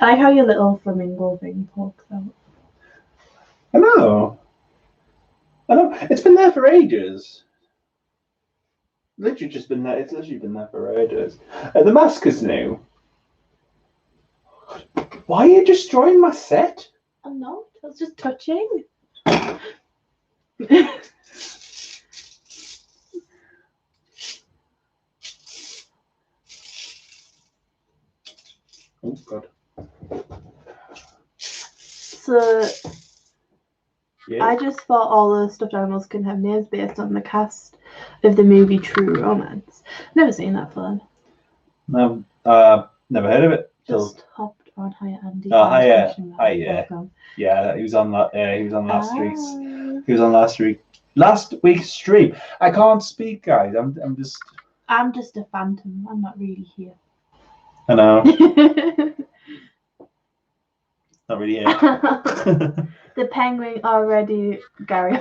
I like how your little flamingo thing pokes out. I know. It's been there for ages. Literally just been there. It's literally been there for ages. The mask is new. Why are you destroying my set? I'm not. I was just touching. Oh God. So Yeah. I just thought all the stuffed animals can have names based on the cast of the movie True Romance. Never seen that film. No, never heard of it. Just hopped on Hiya Andy. Oh, hiya. Welcome. Yeah, he was on that. He was on last Ah. week's. He was on last week's stream. I can't speak, guys. I'm just a phantom. I'm not really here. I know. Not really here. The penguin already Gary.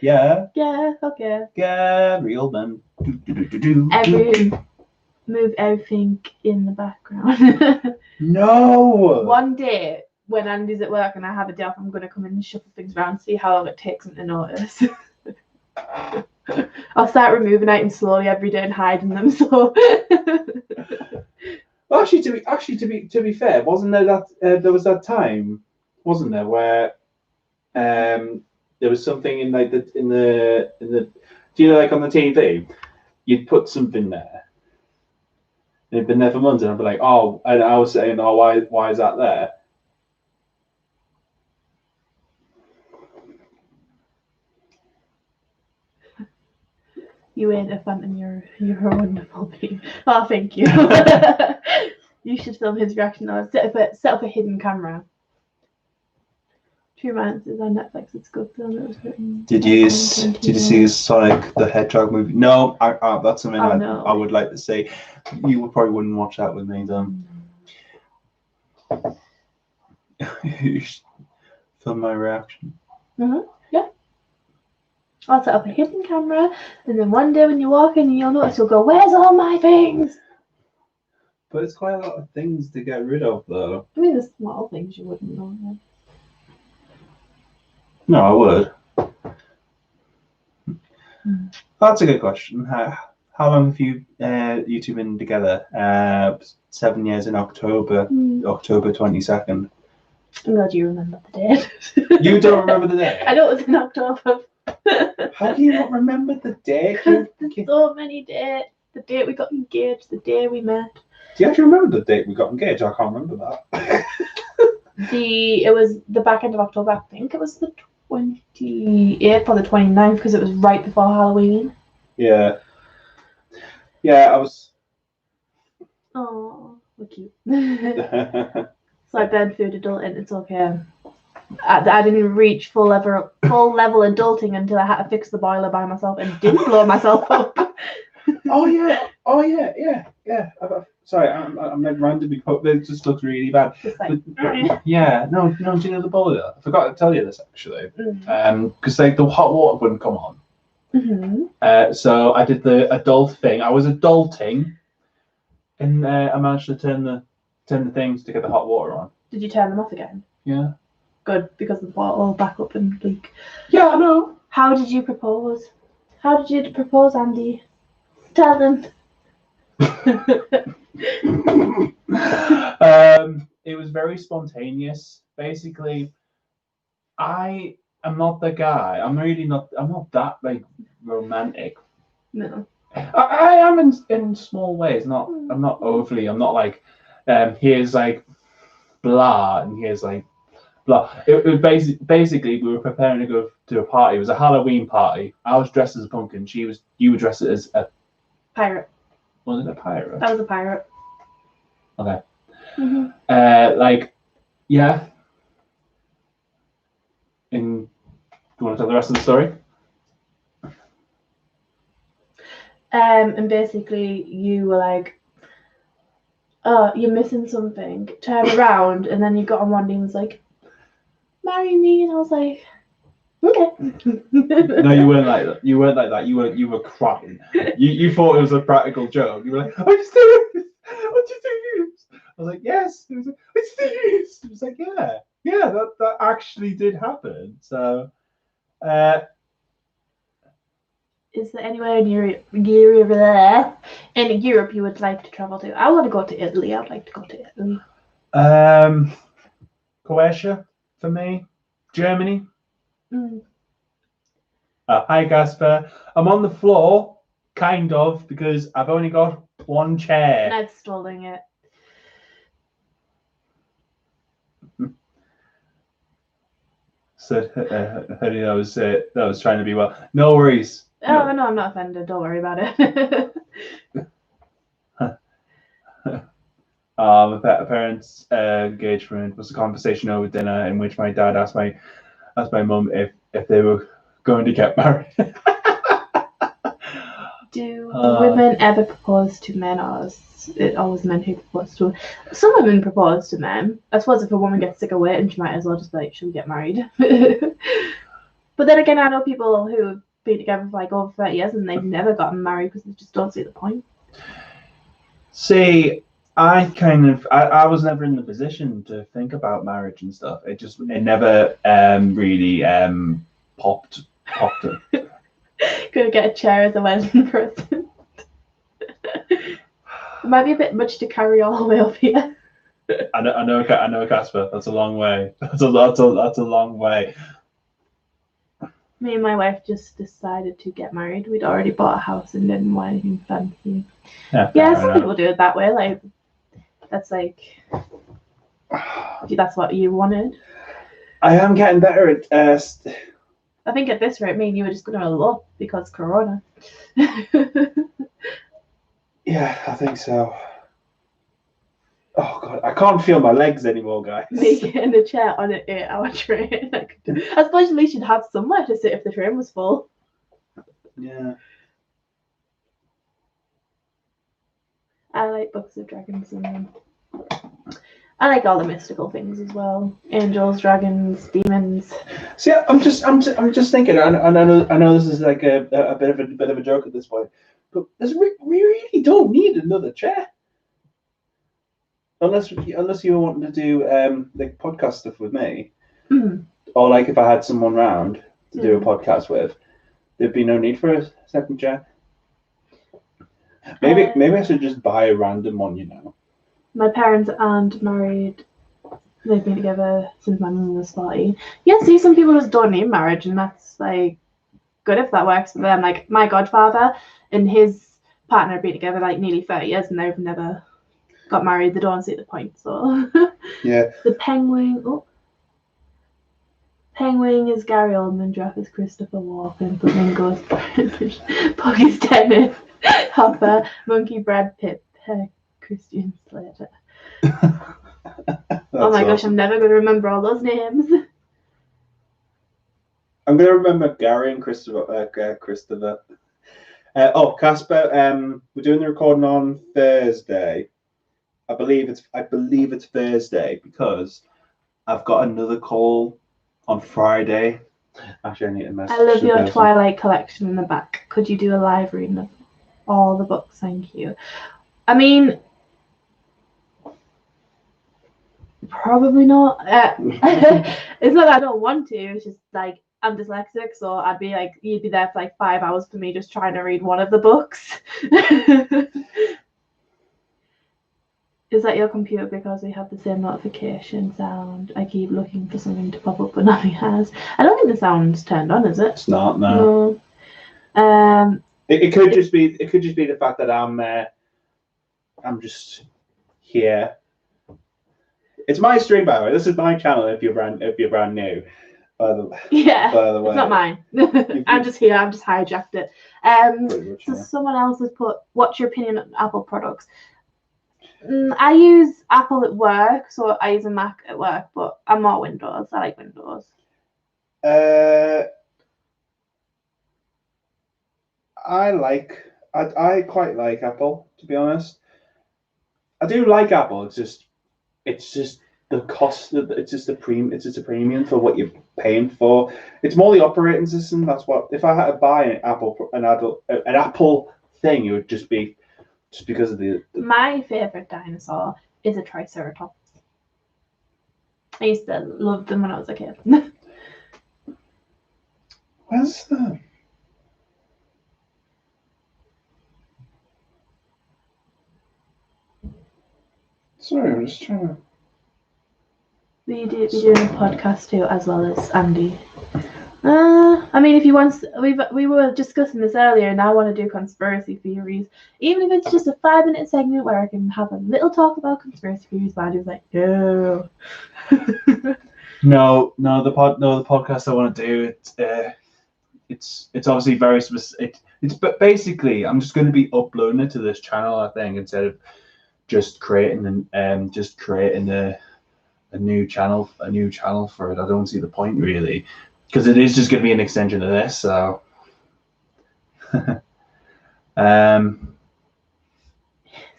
Yeah. Yeah, okay. Gary Oldman. Move everything in the background. No. One day when Andy's at work and I have a day off, I'm gonna come in and shuffle things around, see how long it takes him to notice. I'll start removing items slowly every day and hiding them. So. Well, actually, to be fair, wasn't there that there was that time, wasn't there, where there was something in like in the do you know, like on the TV, you'd put something there. And it'd been there for months, and I'd be like, oh, and I was saying, oh, why is that there? You ain't a phantom, you're a wonderful being. Oh, thank you. You should film his reaction now. Set up a hidden camera. True Romance is on Netflix. It's a good film. It was written. Did you see Sonic the Hedgehog movie? No, that's something no. I would like to see. You probably wouldn't watch that with me, though. You should film my reaction. Yeah. I'll set up a hidden camera, and then one day when you walk in, you'll notice, you'll go, "Where's all my things?" But it's quite a lot of things to get rid of, though. I mean, the small things you wouldn't know. Then. No, I would. That's a good question. How long have you two been together? 7 years in October. October 22nd. I'm glad you remember the date. You don't remember the date? I know it was in October. How do you not remember the date? Because there's so many dates. The date we got engaged, the day we met. Do you actually remember the date we got engaged? I can't remember that. It was the back end of October. I think it was the 28th or the 29th, because it was right before Halloween. Yeah. Yeah, I was. Oh, we're cute. So I bed food adulting. It's okay. I didn't even reach full level adulting until I had to fix the boiler by myself and didn't blow myself up. Oh yeah. Sorry, I'm like randomly. It just looks really bad. Yeah, no. Do you know the boiler? I forgot to tell you this actually. Because like the hot water wouldn't come on. So I did the adult thing. I was adulting, and I managed to turn the things to get the hot water on. Did you turn them off again? Yeah. Good, because the water will back up and leak. Yeah, I know. How did you propose? How did you propose, Andy? Tell them. It was very spontaneous. Basically, I am not the guy. I'm not that like romantic. No. I am in small ways. I'm not overly. I'm not like, here's like, blah, and here's like, blah. It was basically we were preparing to go to a party. It was a Halloween party. I was dressed as a pumpkin. You were dressed as a pirate. Was it a pirate? That was a pirate. Okay. Mm-hmm. Yeah. And do you want to tell the rest of the story? And basically, you were like, "Oh, you're missing something." Turn around, and then you got on one knee and was like, "Marry me," and I was like, "Okay." No, you weren't like that. You weren't like that. You were crying. You thought it was a practical joke. You were like, "I'm serious. I'm serious." I was like, "Yes." It was like, "I'm serious." It was like, "Yeah, that actually did happen." So, is there anywhere in Europe you would like to travel to? I want to go to Italy. I'd like to go to Italy. Croatia for me. Germany. Hi, Gasper. I'm on the floor, kind of, because I've only got one chair. Ned's stalling it. said hoodie that was trying to be well. No worries. Oh no, I'm not offended. Don't worry about it. My parents' engagement was a conversation over dinner in which my dad asked my mum if they were going to get married. Do women ever propose to men, or is it always men who propose to? Some women propose to men. I suppose if a woman gets sick of waiting, she might as well just be like, should we get married? But then again, I know people who have been together for like over 30 years and they've never gotten married because they just don't see the point. See, I was never in the position to think about marriage and stuff. It never really popped it. Gonna get a chair as a wedding present. It might be a bit much to carry all the way up here. I know, Casper. That's a long way. That's a long way. Me and my wife just decided to get married. We'd already bought a house and didn't want anything fancy. Yeah, some people do it that way. Like that's like that's what you wanted. I am getting better at. I think at this rate, me and you were just going to love because Corona. Yeah, I think so. Oh God, I can't feel my legs anymore, guys. Me in the chair on an 8-hour train. I suppose at least you'd have somewhere to sit if the train was full. Yeah. I like books of dragons and I like all the mystical things as well. Angels, dragons, demons. See, I'm just thinking, and I know this is like a bit of a joke at this point, but we really don't need another chair. Unless you were wanting to do like podcast stuff with me, or like if I had someone round to do a podcast with, there'd be no need for a second chair. Maybe I should just buy a random one, you know. My parents aren't married. They've been together since my mum was 40. Yeah, see, some people just don't need marriage, and that's like good if that works for them. Like my godfather and his partner have been together like nearly 30 years, and they've never got married. They don't see the point. So yeah. The penguin. Oh. Penguin is Gary Oldman, Giraffe is Christopher Walken, Flamingo's Pug is Dennis Hopper, Monkey Brad Pitt, Christian Slater. Oh my gosh, I'm never going to remember all those names. I'm going to remember Gary and Christopher. Casper, we're doing the recording on Thursday. I believe it's Thursday because I've got another call on Friday. Actually, I need to message. I love your Twilight collection in the back. Could you do a live reading of all the books? Thank you. I mean, probably not. It's not that I don't want to. It's just like I'm dyslexic, so I'd be like, you'd be there for like 5 hours for me just trying to read one of the books. Is that your computer because we have the same notification sound? I keep looking for something to pop up, but nothing has. I don't think the sound's turned on, is it? It's not. No. It could just be the fact that I'm just here. It's my stream, by the way. This is my channel. If you're brand new, by the way. It's not mine. I'm just here. I've just hijacked it. So someone else has put, "What's your opinion on Apple products?" I use Apple at work, so I use a Mac at work, but I'm more Windows. I like Windows. I quite like Apple, to be honest. I do like Apple. It's just the cost. It's just a premium for what you're paying for. It's more the operating system. That's what. If I had to buy an Apple thing, it would just be. Just because of the... My favourite dinosaur is a Triceratops. I used to love them when I was a kid. Where's the... Sorry, I'm just trying to... We do a podcast too, as well as Andy. I mean, if you want, we were discussing this earlier, and I want to do conspiracy theories, even if it's just a 5-minute segment where I can have a little talk about conspiracy theories. But I was like, no. No, the podcast I want to do, it's obviously very specific. But basically I'm just going to be uploading it to this channel, I think, instead of just creating a new channel for it. I don't see the point really, because it is just going to be an extension of this. So,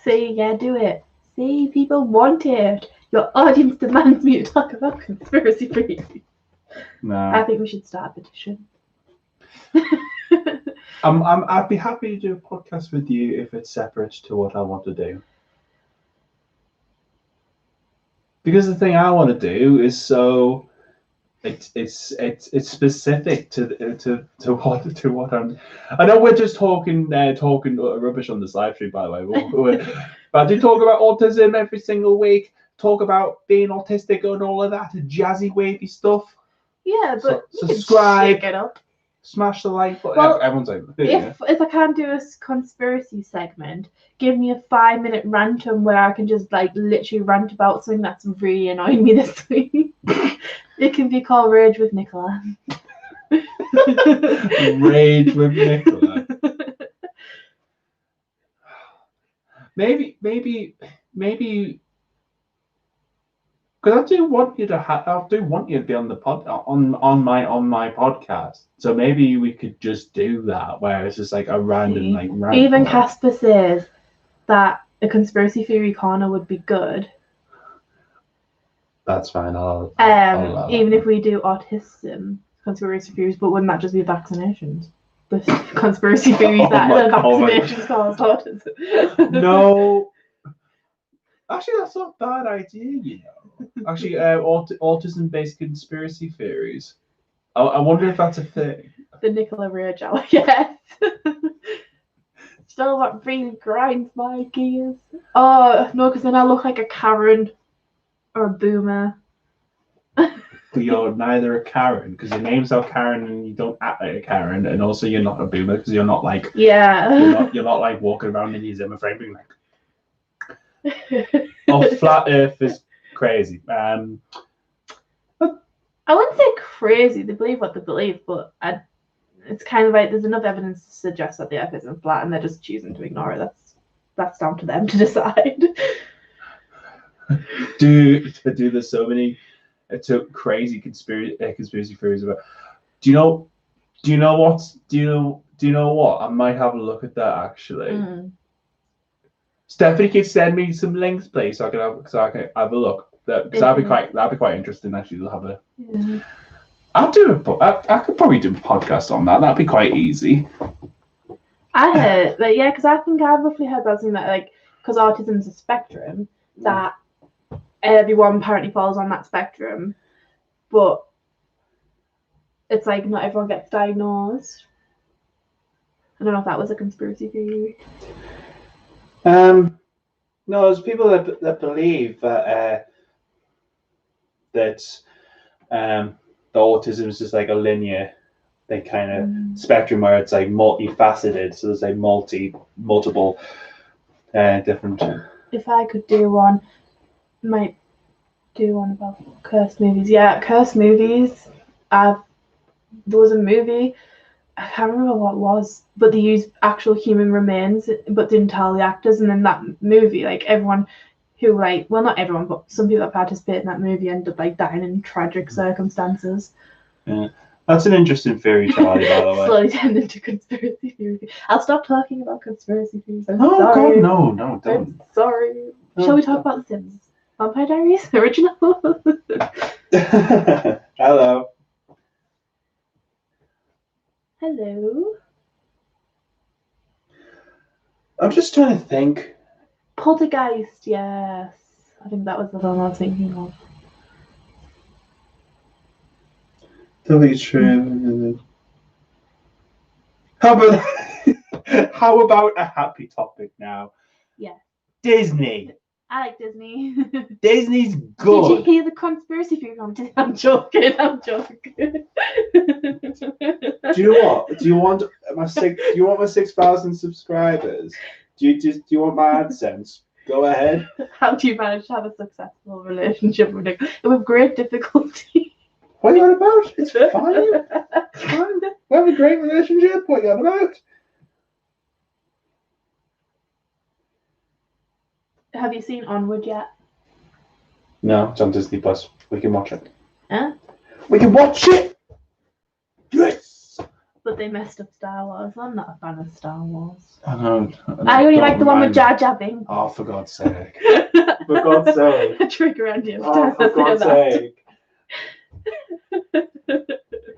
See, yeah, do it. See, people want it. Your audience demands me to talk about conspiracy theories. no, I think we should start a petition. I'd be happy to do a podcast with you if it's separate to what I want to do. Because the thing I want to do is so it's specific to what I'm. I know we're just talking rubbish on this live stream, by the way. But I do talk about autism every single week. Talk about being autistic and all of that jazzy wavy stuff. Yeah, but so subscribe, get up. Smash the like button. Well, everyone's like, if I can't do a conspiracy segment, give me a 5-minute rantum where I can just like literally rant about something that's really annoying me this week. It can be called Rage with Nicola. Rage with Nicola. Maybe, because I do want you to be on the on my podcast. So maybe we could just do that, where it's just like a random Even Casper says that a conspiracy theory corner would be good. That's fine. I'll even if we do autism conspiracy theories, but wouldn't that just be vaccinations? The conspiracy theories that vaccinations cause autism. No. Actually, that's not a bad idea, you know. Actually, autism-based conspiracy theories. I wonder if that's a thing. The Nicola Rage Hour, yes. Still, what really grinds my gears. Oh, no, because then I look like a Karen or a boomer. But you're neither a Karen, because your name's not Karen and you don't act like a Karen, and also you're not a boomer because you're not like you're not like walking around in your Zimmer frame being like, oh, flat Earth is crazy. I wouldn't say crazy. They believe what they believe, but it's kind of like there's enough evidence to suggest that the Earth isn't flat, and they're just choosing to ignore it. That's down to them to decide. There's so many crazy conspiracy theories about. Do you know what? I might have a look at that actually. Mm. Stephanie can send me some links, please, so I can have a look. Because that'd be quite interesting actually to have a. Yeah. I could probably do a podcast on that. That'd be quite easy. I heard that, yeah, because I think I've roughly heard that, that like because autism's a spectrum, that everyone apparently falls on that spectrum, but it's like not everyone gets diagnosed. I don't know if that was a conspiracy theory. No, there's people that believe that the autism is just like a linear, like kind of spectrum where it's like multifaceted. So there's like multiple different. If I could do one, might do one about cursed movies. Yeah, cursed movies. There was a movie. I can't remember what it was, but they used actual human remains, but didn't tell the actors. And then that movie, like everyone who not everyone, but some people that participate in that movie ended up like dying in tragic circumstances. Yeah, that's an interesting theory, Charlie. By the way, slowly turned into conspiracy theory. I'll stop talking about conspiracy theories. I'm sorry. God, no, don't. I'm sorry. No, Shall we talk about The Sims? Vampire Diaries original. Hello. Hello. I'm just trying to think. Poltergeist, yes. I think that was the film I was thinking of. Totally true. How about a happy topic now? Yeah. Disney. I like Disney. Disney's good. Did you hear the conspiracy theory on Disney? I'm joking. Do you know what? Do you want my 6,000 subscribers? Do you want my AdSense? Go ahead. How do you manage to have a successful relationship with Nick? With great difficulty. What are you on about? It's fine. It's fine. We have a great relationship. What are you on about? Have you seen Onward yet? No, it's on Disney Plus. We can watch it. Huh? We can watch it. Yes. But they messed up Star Wars. I'm not a fan of Star Wars. I know. I only like the one with Jar Jar Binks. Oh, for God's sake! For God's sake! Trigger Andy. Oh, for God's sake!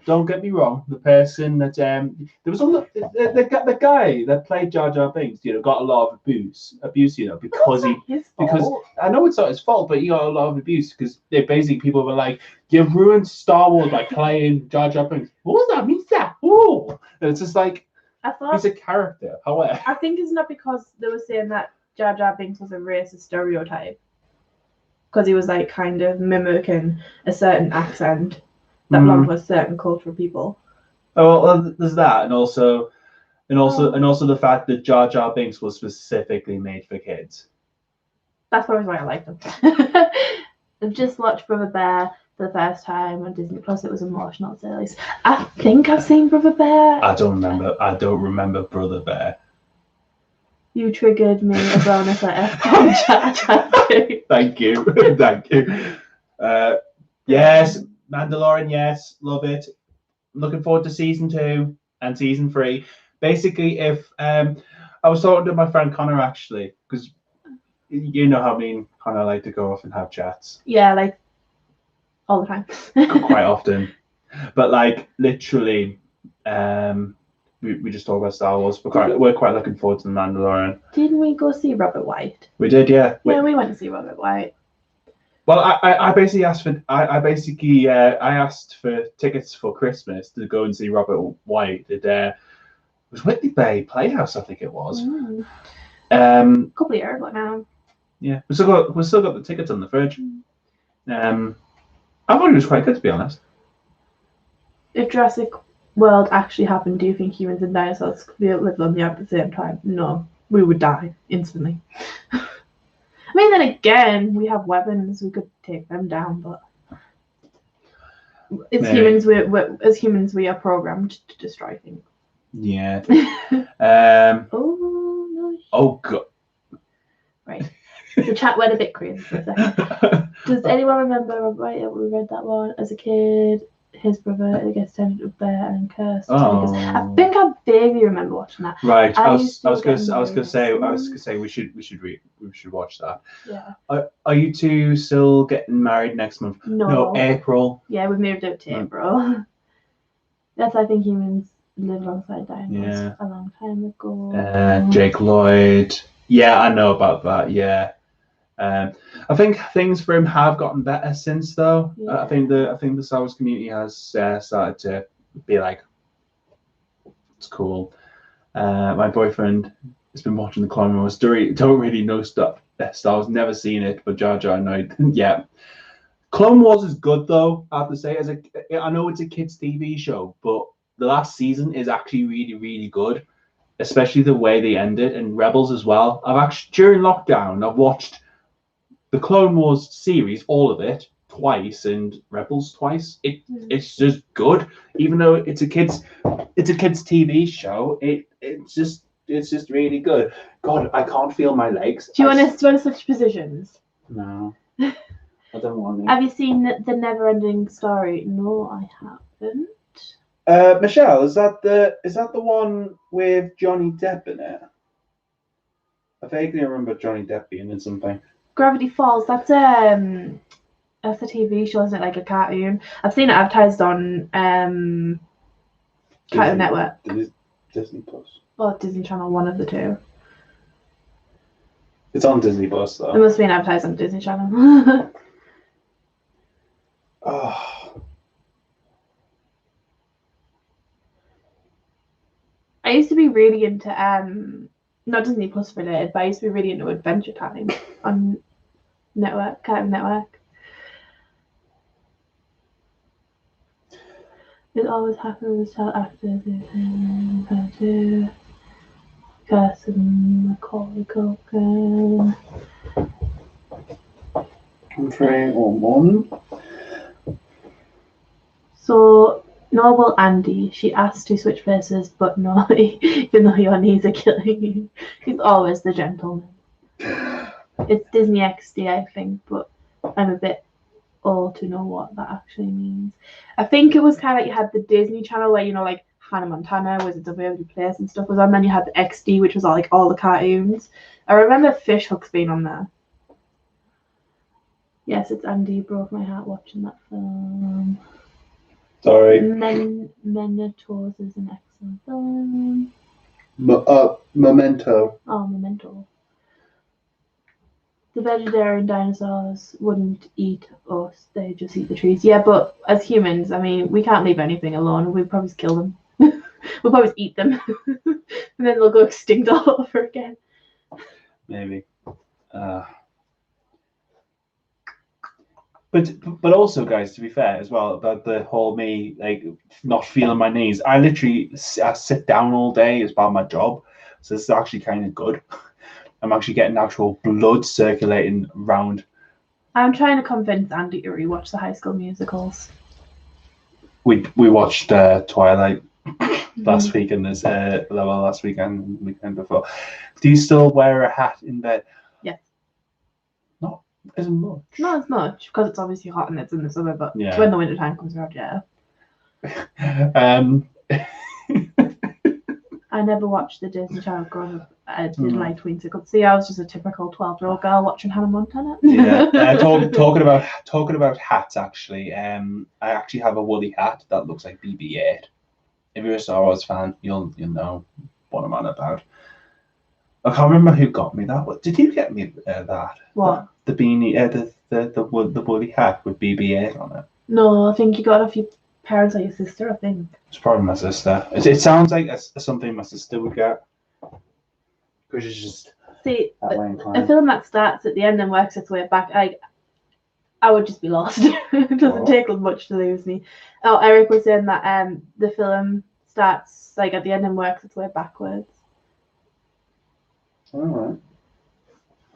Don't get me wrong. The person that there was the guy that played Jar Jar Binks, got a lot of abuse, because I know it's not his fault, but he got a lot of abuse because they basically people were like, "You ruined Star Wars by playing Jar Jar Binks." What does that mean? Oh, and it's just like he's a character. However, I think it's not because they were saying that Jar Jar Binks was a racist stereotype, because he was like kind of mimicking a certain accent that belonged to a certain culture of people. Oh, well, there's that, and also the fact that Jar Jar Binks was specifically made for kids. That's probably why I liked him. I've just watched Brother Bear for the first time on Disney Plus. It was emotional series. I think I've seen Brother Bear. I don't remember Brother Bear. You triggered me as well as I Thank you. Thank you. Yes, Mandalorian, yes, love it. Looking forward to season 2 and season 3. Basically, if I was talking to my friend Connor actually, because you know how me and Connor like to go off and have chats. Yeah, like all the time. Quite often. But like literally, we just talk about Star Wars. We're quite looking forward to the Mandalorian. Didn't we go see Robert White? We did, yeah. Yeah, we went to see Robert White. Well, I basically asked for I asked for tickets for Christmas to go and see Robert White at it was Whitney Bay Playhouse, I think it was. A couple of years ago now. Yeah, we still got the tickets on the fridge. I thought it was quite good, to be honest. If Jurassic World actually happened, do you think humans and dinosaurs could live on the earth at the same time? No, we would die instantly. I mean, then again, we have weapons; we could take them down. But as humans, we are programmed to destroy things. Yeah. Oh no. Oh God. Right. The chat went a bit crazy for a second. Does anyone remember? Right, we read that one as a kid. His brother gets turned into a bear and cursed. Oh. I think I vaguely remember watching that. Right. I was gonna say we should watch that. Yeah. Are you two still getting married next month? No, April. Yeah, we moved out to April. That's I think humans lived alongside dinosaurs a long time ago. Jake Lloyd. Yeah, I know about that. Yeah. I think things for him have gotten better since though. Yeah. I think the Star Wars community has started to be like, it's cool. My boyfriend has been watching the Clone Wars. Don't really know Star Wars. Never seen it, but Jar Jar know. Yeah. Clone Wars is good though. I have to say, I know it's a kids' TV show, but the last season is actually really, really good, especially the way they ended, and Rebels as well. I've actually during lockdown I've watched the Clone Wars series, all of it, twice, and Rebels twice. It's just good, even though it's a kids TV show. It's just really good. God, I can't feel my legs. Do you want to switch positions? No, I don't want to. Have you seen the Never-Ending Story? No, I haven't. Michelle, is that the one with Johnny Depp in it? I vaguely remember Johnny Depp being in something. Gravity Falls. That's a TV show, isn't it? Like a cartoon. I've seen it advertised on Cartoon Network. Disney Plus. Or Disney Channel, one of the two. It's on Disney Plus though. It must have been advertised on Disney Channel. Oh. I used to be really into not Disney Plus related, but I used to be really into Adventure Time on Cartoon Network. It always happens till after the Curse and Macaulay Culkin. 3 or 1. No, well, Andy. She asked to switch places, but no, even though your knees are killing you. He's always the gentleman. It's Disney XD, I think, but I'm a bit old to know what that actually means. I think it was kind of like you had the Disney Channel where, you know, like Hannah Montana, Wizards of Waverly Place and stuff was on. Then you had the XD, which was all the cartoons. I remember Fish Hooks being on there. Yes, it's Andy. Broke my heart watching that film. Sorry. Menotaurs is an excellent film. Memento. Oh, Memento. The vegetarian dinosaurs wouldn't eat us, they just eat the trees. Yeah, but as humans, I mean, we can't leave anything alone. We'd probably just kill them. We'll probably just eat them. And then they'll go extinct all over again. Maybe. But also, guys, to be fair as well, about the whole me like not feeling my knees, I literally sit down all day as part of my job, so this is actually kind of good. I'm actually getting actual blood circulating around. I'm trying to convince Andy to rewatch the High School Musicals. We watched Twilight last week and last weekend and the weekend before. Do you still wear a hat in bed? Yes. Not as much. Not as much, because it's obviously hot and it's in the summer, but Yeah. when the winter time comes around, yeah. I never watched the Disney Channel growing up. I didn't like Tweensicle. See, I was just a typical 12-year-old girl watching Hannah Montana. Yeah. Talking about hats, actually. I actually have a woolly hat that looks like BB-8. If you're a Star Wars fan, you'll know what I'm on about. I can't remember who got me that. What did you get me that? What? The beanie, the woolly hat with BB-8 on it. No, I think you got it off your parents or your sister, I think. It's probably my sister. It sounds like something my sister would get. Because she's just See, that way a inclined. film that starts at the end and works its way back, I would just be lost. It doesn't take much to lose me. Oh, Eric was saying that the film starts like at the end and works its way backwards. All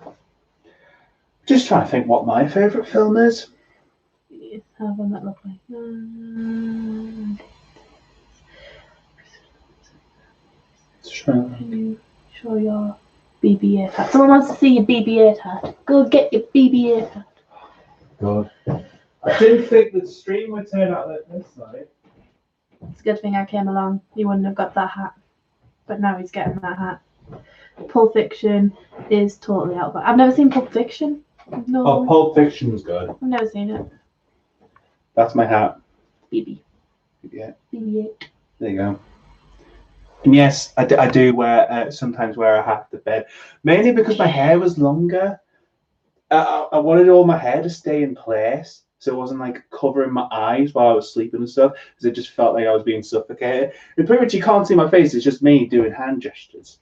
right. Just trying to think what my favourite film is. How one that look like? Can you show your BB-8 hat? Someone wants to see your BB-8 hat. Go get your BB-8 hat. God. I didn't think the stream would turn out like this, though. It's a good thing I came along. He wouldn't have got that hat. But now he's getting that hat. Pulp Fiction is totally out of it. I've never seen Pulp Fiction. No. Oh, Pulp Fiction's good. I've never seen it. That's my hat. BB. Yeah. BB-8. There you go. And yes, I do wear sometimes wear a hat to bed, mainly because my hair was longer. I wanted all my hair to stay in place, so it wasn't like covering my eyes while I was sleeping and stuff, because it just felt like I was being suffocated. And pretty much you can't see my face; it's just me doing hand gestures.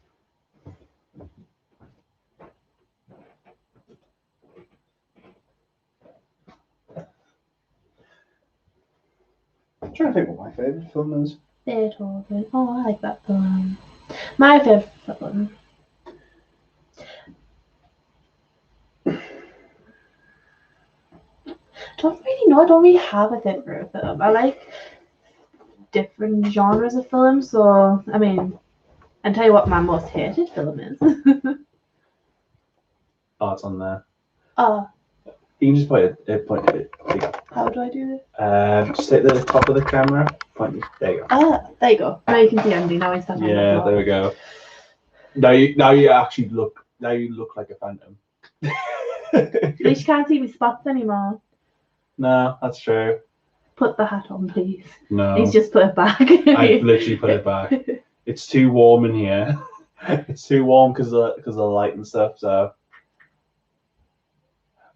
I'm trying to think what my favourite film is. Beethoven. Oh, I like that film. My favourite film. Don't really know. I don't really have a favourite film. I like different genres of films. So, I mean, I'll tell you what my most hated film is. Oh, it's on there. Oh, You can just point it. how do I do this? Just hit the top of the camera. Point it. There you go. Ah, there you go. Now you can see Andy. Now he's standing on the Yeah, floor. there we go. Now you actually look. Now you look like a phantom. At least you can't see me spots anymore. No, that's true. Put the hat on, please. No, He's just put it back. I've literally put it back. It's too warm in here. It's too warm because of the light and stuff. So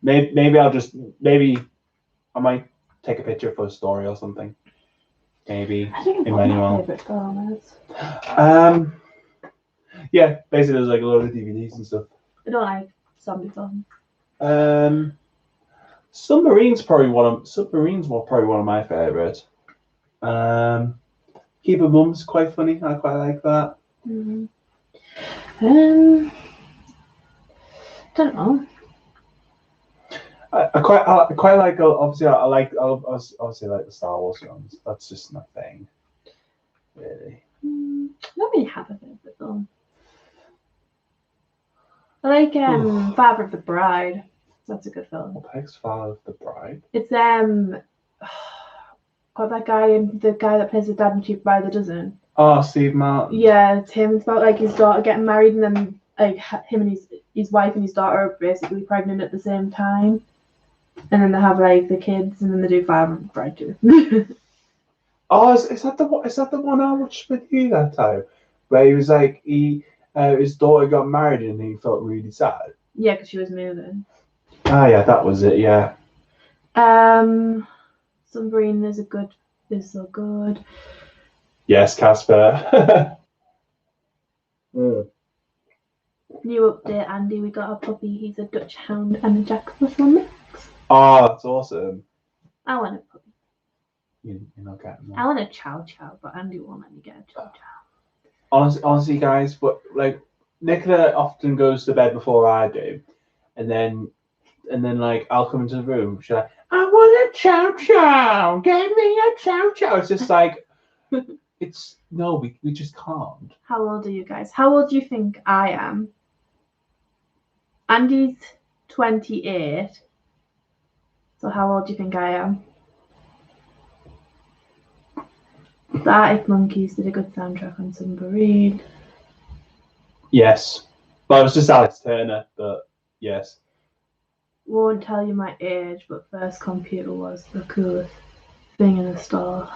maybe I might take a picture for a story or something. Maybe. I think Emmanuel. my favourite film is. Yeah, basically there's like a lot of DVDs and stuff. I don't like zombie films. Submarines were probably one of my favorites. Keep a Mum's quite funny. I quite like that. Mm-hmm. Don't know. I quite like. Obviously, I like. Obviously like the Star Wars films. That's just my thing, really. I don't really have a favorite film. I like Father of the Bride. That's a good film. What the heck's Father of the Bride? It's got that guy and the guy that plays the dad in Cheap Bride that doesn't. Oh, Steve Martin. Yeah, it's him. It's about like his daughter getting married and then like him and his wife and his daughter are basically pregnant at the same time, and then they have like the kids, and then they do Father of the Bride too. Oh, is that the one? Is that the one I watched with you that time, where he was like his daughter got married and he felt really sad. Yeah, because she was moving. Ah, yeah, that was it. Yeah. Submarine is so good. Yes, Casper. New update, Andy. We got a puppy. He's a Dutch hound and a Jack Russell mix. Oh, that's awesome. I want a puppy. You're not getting one. I want a chow chow, but Andy won't let me get a chow chow. Honestly, guys, but like Nicola often goes to bed before I do, and then like I'll come into the room. She's like, "I want a chow chow. Give me a chow chow." It's just like, we just can't. How old are you guys? How old do you think I am? Andy's 28. So how old do you think I am? The Arctic Monkeys did a good soundtrack on Submarine. Yes, but it was just Alex Turner. But yes. Won't tell you my age, but first computer was the coolest thing in the store.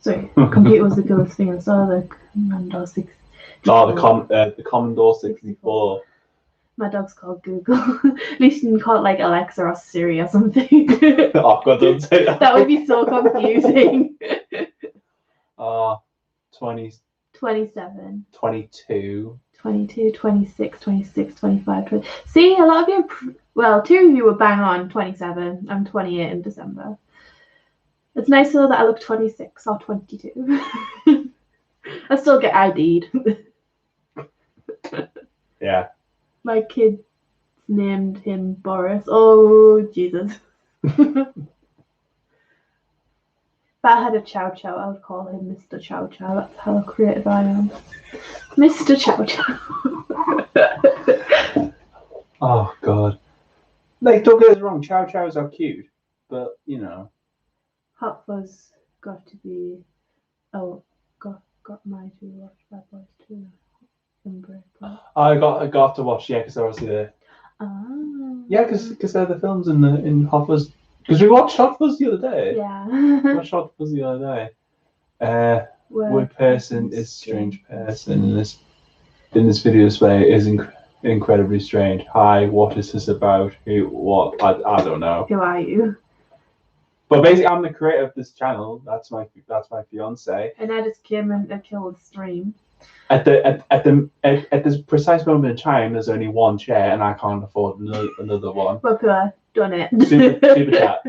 Computer was the coolest thing in the store. The Commodore 64. Oh, the Commodore 64. My dog's called Google. At least you can call it like Alexa or Siri or something. Oh God, don't say that. That would be so confusing. 20. 27. 22. 22, 26, 26, 25, 20. See, a lot of you, two of you were bang on 27. I'm 28 in December. It's nice though that I look 26 or 22. I still get ID'd. Yeah. My kid named him Boris. Oh, Jesus. If I had a chow chow, I would call him Mr. Chow Chow. That's how creative I am. Mr. Chow Chow. Oh God. Like, don't get us wrong, chow chows are cute, but you know. Hot Fuzz got to be. Oh, got my to watch Bad Boys 2. I got to watch, because they're obviously there. Oh. Yeah, because they're the films in Hot Fuzz. Because we watched Hot Fuzz the other day. Yeah. We watched Hot Fuzz the other day. Word person is strange person. In this video display is incredibly strange. Hi, what is this about? What? I don't know. Who are you? But basically, I'm the creator of this channel. That's my fiance. And I just came and killed the stream. At this precise moment in time, there's only one chair, and I can't afford another one. Well, done it. Super chat.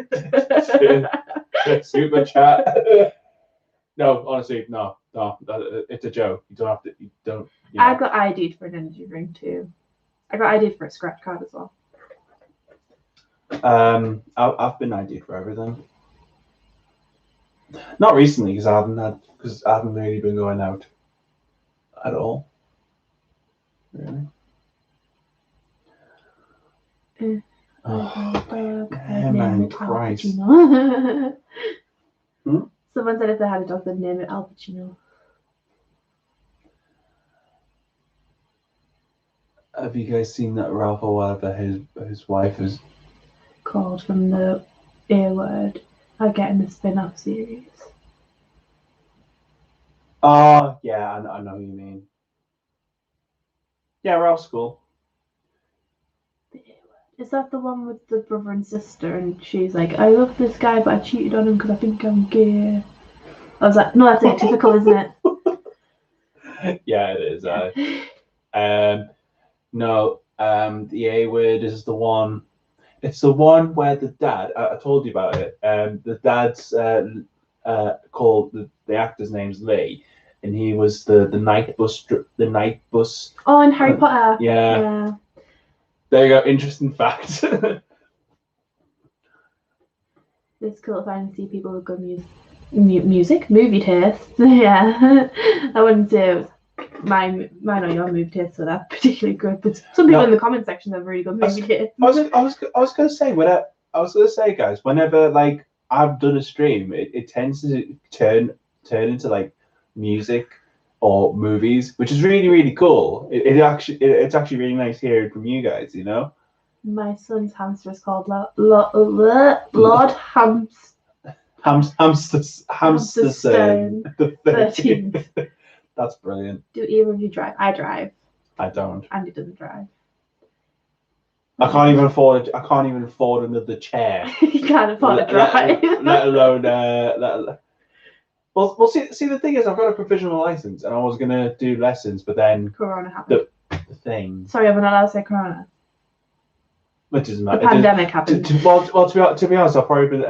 Super chat. No, honestly, no. It's a joke. You don't have to. You don't. You know. I got ID'd for an energy drink too. I got ID'd for a scratch card as well. I've been ID'd for everything. Not recently, because I haven't really been going out at all. Really. Oh, man, Christ. Someone said if they had a dog, they'd name it Al Pacino. Have you guys seen that Ralph or whatever his wife is called from the A Word? I get in the spin-off series. Oh yeah, I know who you mean. Yeah, Ralph's cool. Is that the one with the brother and sister? And she's like, I love this guy, but I cheated on him because I think I'm gay. I was like, no, that's atypical, isn't it? Yeah, it is. No, the A Word is the one. It's the one where the dad. I told you about it. The dad's called the actor's name's Lee, and he was the night bus. The night bus. Oh, in Harry Potter. Yeah. There you go. Interesting fact. It's cool to finally see people with good movie taste. Yeah, I wouldn't say it was mine or your movie taste, so that's particularly good. But some people in the comment section have really good movie taste. I was gonna say, guys, whenever like I've done a stream, it tends to turn into like music or movies, which is really, really cool. It's actually really nice hearing from you guys, you know. My son's hamster is called Lord Hamsterstone the 13th. That's brilliant. Do either of you drive? I drive. I don't. Andy doesn't drive. I can't even afford it. I can't even afford another chair. You can't afford to drive. Let alone. Well, see, the thing is, I've got a provisional license, and I was gonna do lessons, but then Corona happened. The thing. Sorry, I'm not allowed to say Corona. Which doesn't The matter. pandemic happened. To be honest, I've probably been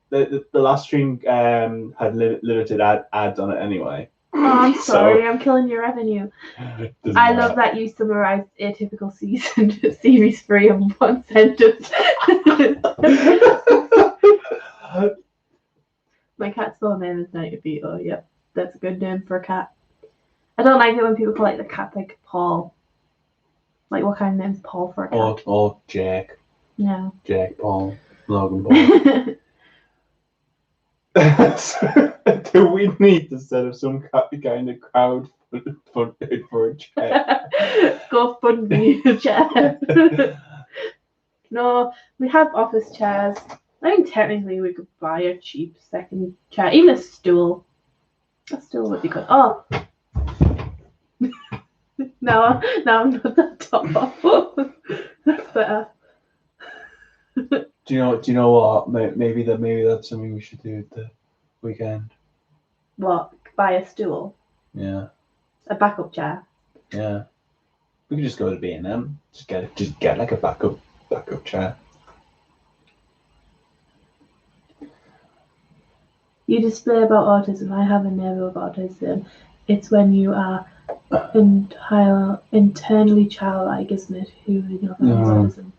the last stream had limited ads on it anyway. Oh, I'm sorry, I'm killing your revenue. I love that you summarised Atypical Season Series 3 in one sentence. My cat's full name is Night Beetle. Yep, that's a good name for a cat. I don't like it when people call like the cat like Paul. Like, what kind of name's Paul for a cat? Or Jack. Yeah. Jack, Paul, Logan Paul. Do we need to set up some kind of crowd for a chair? Go fund me a chair. No, we have office chairs. I think technically we could buy a cheap second chair, even a stool. A stool would be good. Oh, no, I'm not that top. That's better. Do you know what? Maybe that's something we should do at the weekend. What? Buy a stool? Yeah. A backup chair? Yeah. We could just go to B&M. Just get like a backup chair. You display about autism. I have a neighbour with autism. It's when you are internally childlike, isn't it? Who has autism?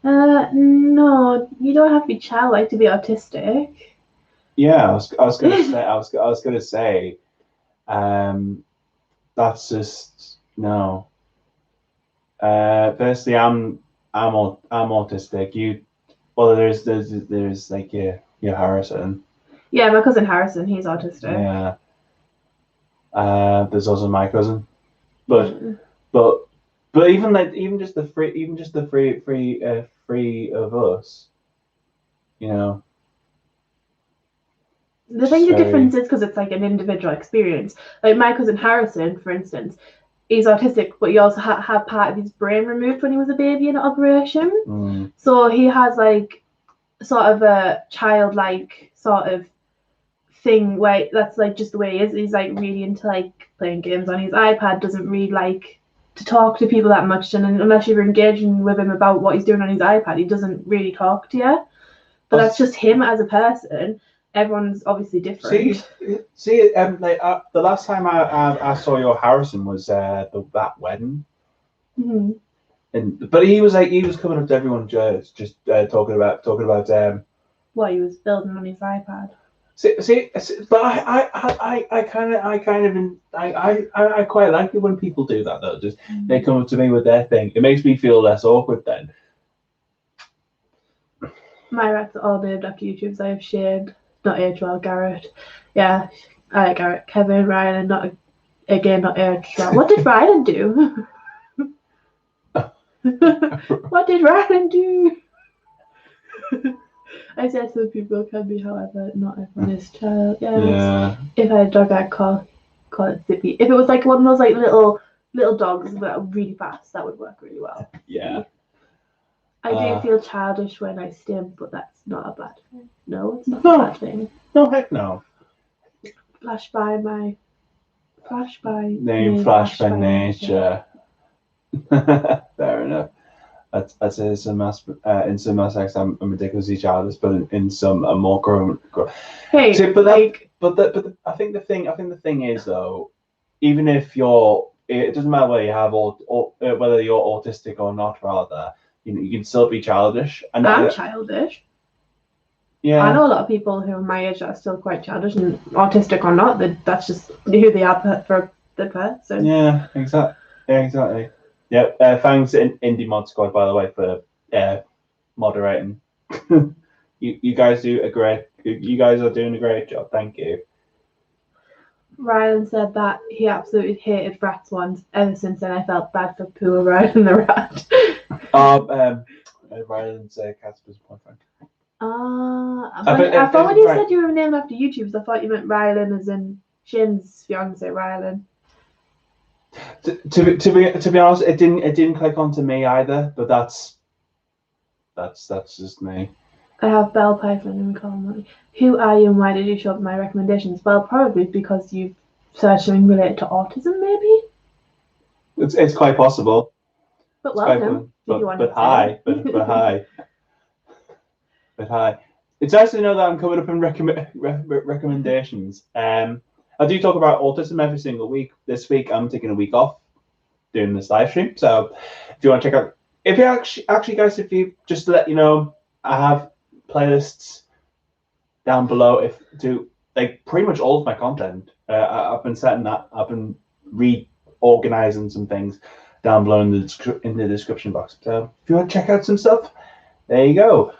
No, you don't have to be childlike to be autistic. Yeah, I was gonna say, that's just no. Firstly, I'm autistic. There's like your Harrison. Yeah, my cousin Harrison, he's autistic. Yeah. There's also my cousin, but even just the three of us, you know. The thing, the difference is because it's like an individual experience. Like my cousin Harrison, for instance, he's autistic, but he also had part of his brain removed when he was a baby in an operation. So he has like sort of a childlike sort of thing where that's like just the way he is. He's like really into like playing games on his iPad, doesn't really like to talk to people that much, and unless you're engaging with him about what he's doing on his iPad, he doesn't really talk to you. But that's just him as a person. Everyone's obviously different. See, the last time I saw your Harrison was that wedding. Mm-hmm. But he was coming up to everyone just talking about what he was building on his iPad. See, but I quite like it when people do that though. Just they come up to me with their thing. It makes me feel less awkward then. My rats are all named after YouTubers I have shared. Not age well, Garrett. Yeah, Garrett, Kevin, Ryan, and not age well. What did Ryan do? What did Ryan do? I said some people can be, however, not everyone is child. Yeah. If I had a dog, I'd call it Zippy. If it was like one of those like little dogs that are really fast, that would work really well. Yeah. I do feel childish when I stim, but that's not a bad thing. No, it's not a bad thing. No, heck no. Flash by nature. Fair enough. I'd say in some aspects I'm ridiculously childish, but in some I'm more grown. Hey, see, but I think the thing is though, even if it doesn't matter whether you have whether you're autistic or not, rather. You can still be childish. And I'm childish. Yeah. I know a lot of people who are my age that are still quite childish and autistic or not. That's just who they are for the person. Yeah, exactly. Yeah, exactly. Yeah. Thanks, Indie Mod Squad, by the way, for moderating. you guys do a great. You guys are doing a great job. Thank you. Rylan said that he absolutely hated rats once. Ever since then, I felt bad for poor Rylan the rat. Rylan's Casper's boyfriend. I thought when you said you were named after YouTubers, I thought you meant Rylan as in Shin's fiance, Rylan. To be honest, it didn't click onto me either. But that's just me. I have Bell Python and Colin. Who are you and why did you show up my recommendations? Well, probably because you've searched something related to autism, maybe. It's quite possible. But welcome. But hi. But hi. It's nice to know that I'm coming up in recommendations. I do talk about autism every single week. This week I'm taking a week off doing this live stream. So if you want to check out, if you actually guys, if you just to let you know, I have playlists down below if to like pretty much all of my content. I've been setting that. I've been reorganizing some things down below in the description box. So if you want to check out some stuff, there you go.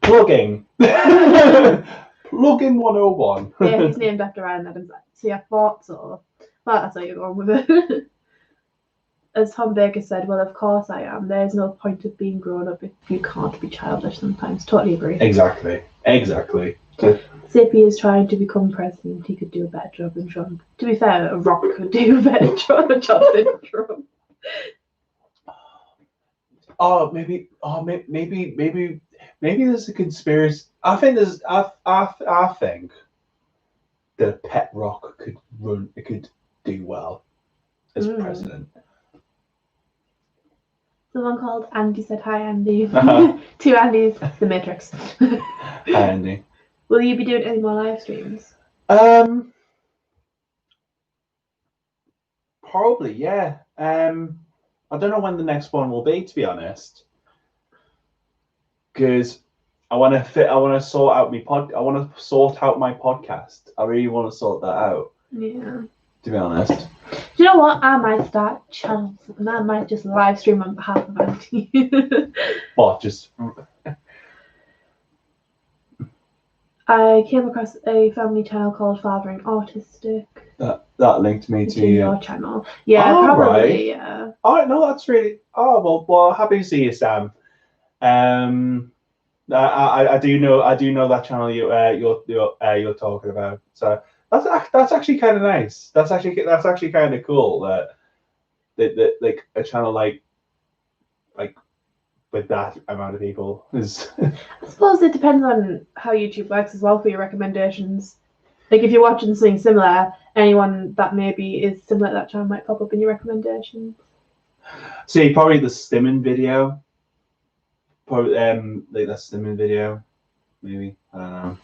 Plugging. Plugin 101. Yeah, he's named after Ryan Adams. See, I thought so. Well, that's how you're going with it. As Tom Baker said, well, of course I am. There's no point of being grown up if you can't be childish sometimes. Totally agree. Exactly. Zippy is trying to become president. He could do a better job than Trump. To be fair, a rock could do a better job than Trump. Maybe there's a conspiracy. I think that a pet rock could do well as president. Someone called Andy said, hi, Andy. Uh-huh. Two Andys, the Matrix. Hi, Andy. Will you be doing any more live streams? Probably, yeah. I don't know when the next one will be, to be honest, because I want to sort out my podcast. I really want to sort that out. Yeah. To be honest. Do you know what? I might start channels and I might just live stream on behalf of Auntie. What? Just. I came across a family channel called Fathering Autistic. That linked me to your channel. Yeah, probably. Right. Yeah. Oh no, that's really. Oh well. Happy to see you, Sam. I do know that channel you're talking about. So that's actually kind of nice. That's actually kind of cool that like a channel like with that amount of people is. I suppose it depends on how YouTube works as well for your recommendations. Like if you're watching something similar, anyone that maybe is similar to that channel might pop up in your recommendations. See, probably the stimming video. Probably like that stimming video, maybe. I don't know.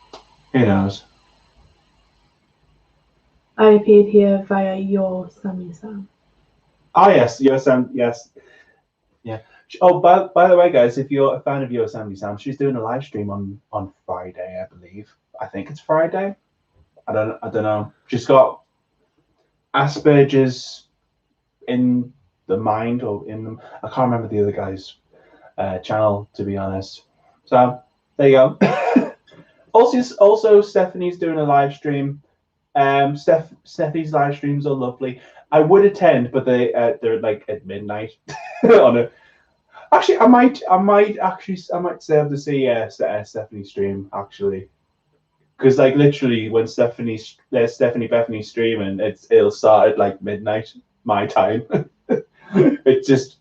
Who knows? I appeared here via your Sammy Sam. Oh yes, your Sam. Yes. Yeah. Oh, by the way, guys, if you're a fan of Yosemite Sam, she's doing a live stream on Friday, I believe. I think it's Friday. I don't know. She's got Asperger's in the mind or in them. I can't remember the other guy's channel, to be honest. So there you go. also, Stephanie's doing a live stream. Stephanie's live streams are lovely. I would attend, but they're like at midnight on a. Actually, I might stay up to see Stephanie stream actually, because like literally when Stephanie Bethany's streaming, it'll start at like midnight my time. It's just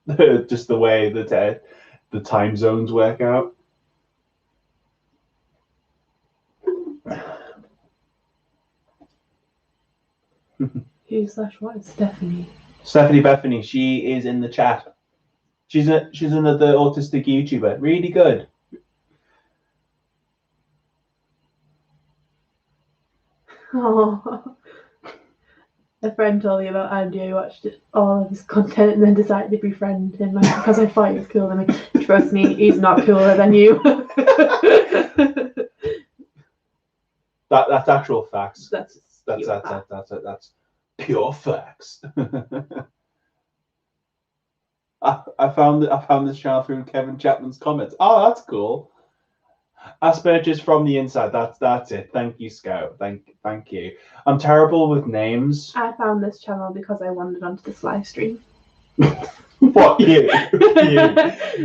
the way that the time zones work out. Who/what is Stephanie? Stephanie Bethany. She is in the chat. She's another autistic YouTuber. Really good. Oh. A friend told me about Andy. I watched all of his content and then decided to befriend him because I thought he was cooler than me. Trust me, he's not cooler than you. That's actual facts. That's pure facts. I found this channel through Kevin Chapman's comments. Oh, that's cool. Asperger's from the inside. That's it. Thank you, Scout. Thank you. I'm terrible with names. I found this channel because I wandered onto this live stream. What you?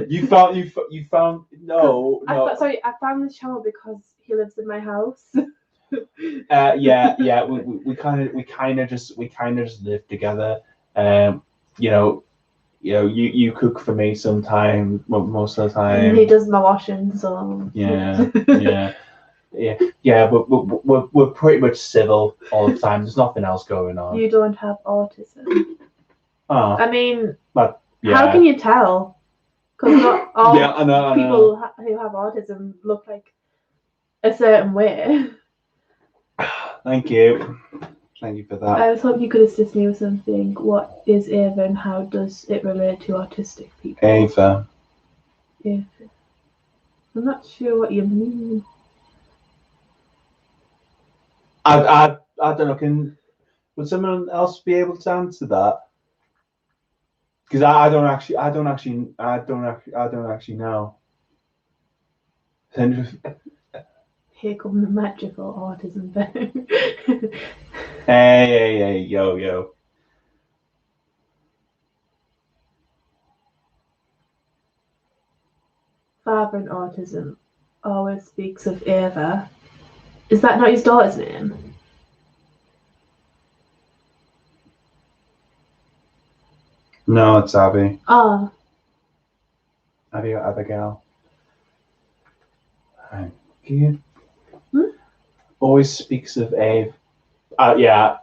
You found no. I found this channel because he lives in my house. Yeah. We kind of just live together. You cook for me sometime, most of the time. And he does my washing, so yeah. But we're pretty much civil all the time. There's nothing else going on. You don't have autism. Oh, I mean, but yeah. How can you tell? Because not all people know. who have autism look like a certain way. Thank you for that. I was hoping you could assist me with something. What is Ava and how does it relate to autistic people? Ava. I'm not sure what you mean. I don't know. Would someone else be able to answer that? Because I don't actually know. Here come the magical autism thing. Hey, yo. Father and autism always speaks of Ava. Is that not his daughter's name? No, it's Abby. Oh. Abigail. He always speaks of Ave. Yeah.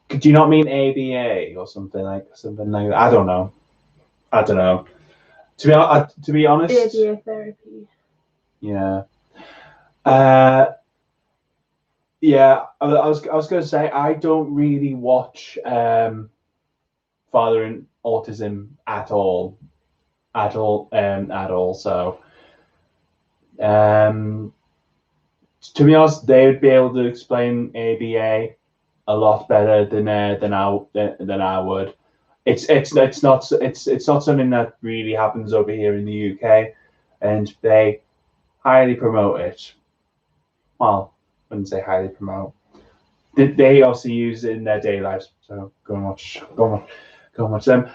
Do you not mean ABA or something like that? I don't know. To be honest. ABA therapy. Yeah. Yeah. I was going to say I don't really watch Father and Autism at all. So. To be honest, they would be able to explain ABA a lot better than I would. It's not something that really happens over here in the UK, and they highly promote it. Well, I wouldn't say highly promote. They also use it in their daily lives. So go and watch them.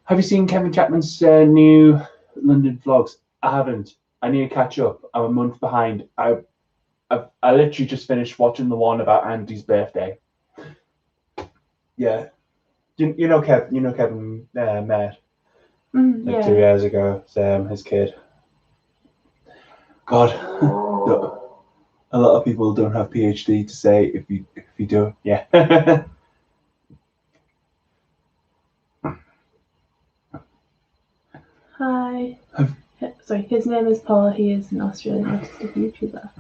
Have you seen Kevin Chapman's new London vlogs? I haven't. I need to catch up. I'm a month behind. I literally just finished watching the one about Andy's birthday. Yeah, you know Kevin met 2 years ago. His kid. God, a lot of people don't have PhD to say if you do. Yeah. Hi. Sorry, his name is Paul. He is an Australian autistic YouTuber.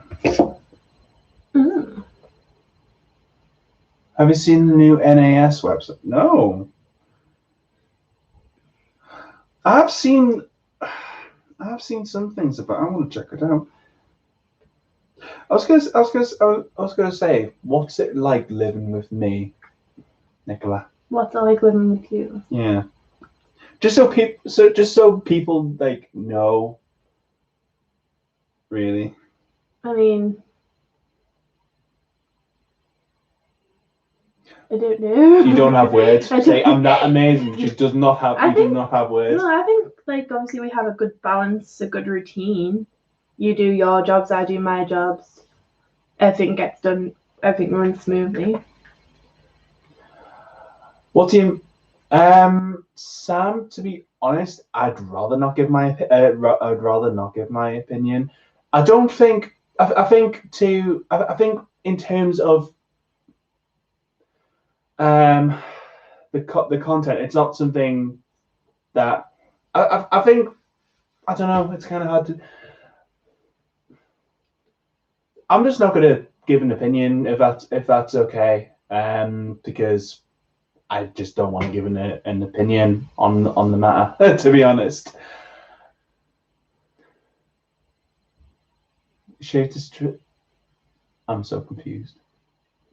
Have you seen the new NAS website? No. I've seen some things about. I want to check it out. I was gonna say, what's it like living with me, Nicola? What's it like living with you? Yeah. Just so people like know. Really. I mean, I don't know. You don't have words. Say I'm that amazing. She does not have. Do not have words. No, I think like obviously we have a good balance, a good routine. You do your jobs, I do my jobs. Everything gets done. Everything runs smoothly. What do you, Sam? To be honest, I'd rather not give my. I'd rather not give my opinion. I don't think. I think in terms of the content, it's not something that I think. I don't know. It's kind of hard to. I'm just not going to give an opinion if that's okay. Because I just don't want to give an opinion on the matter, to be honest. Shaved his I'm so confused.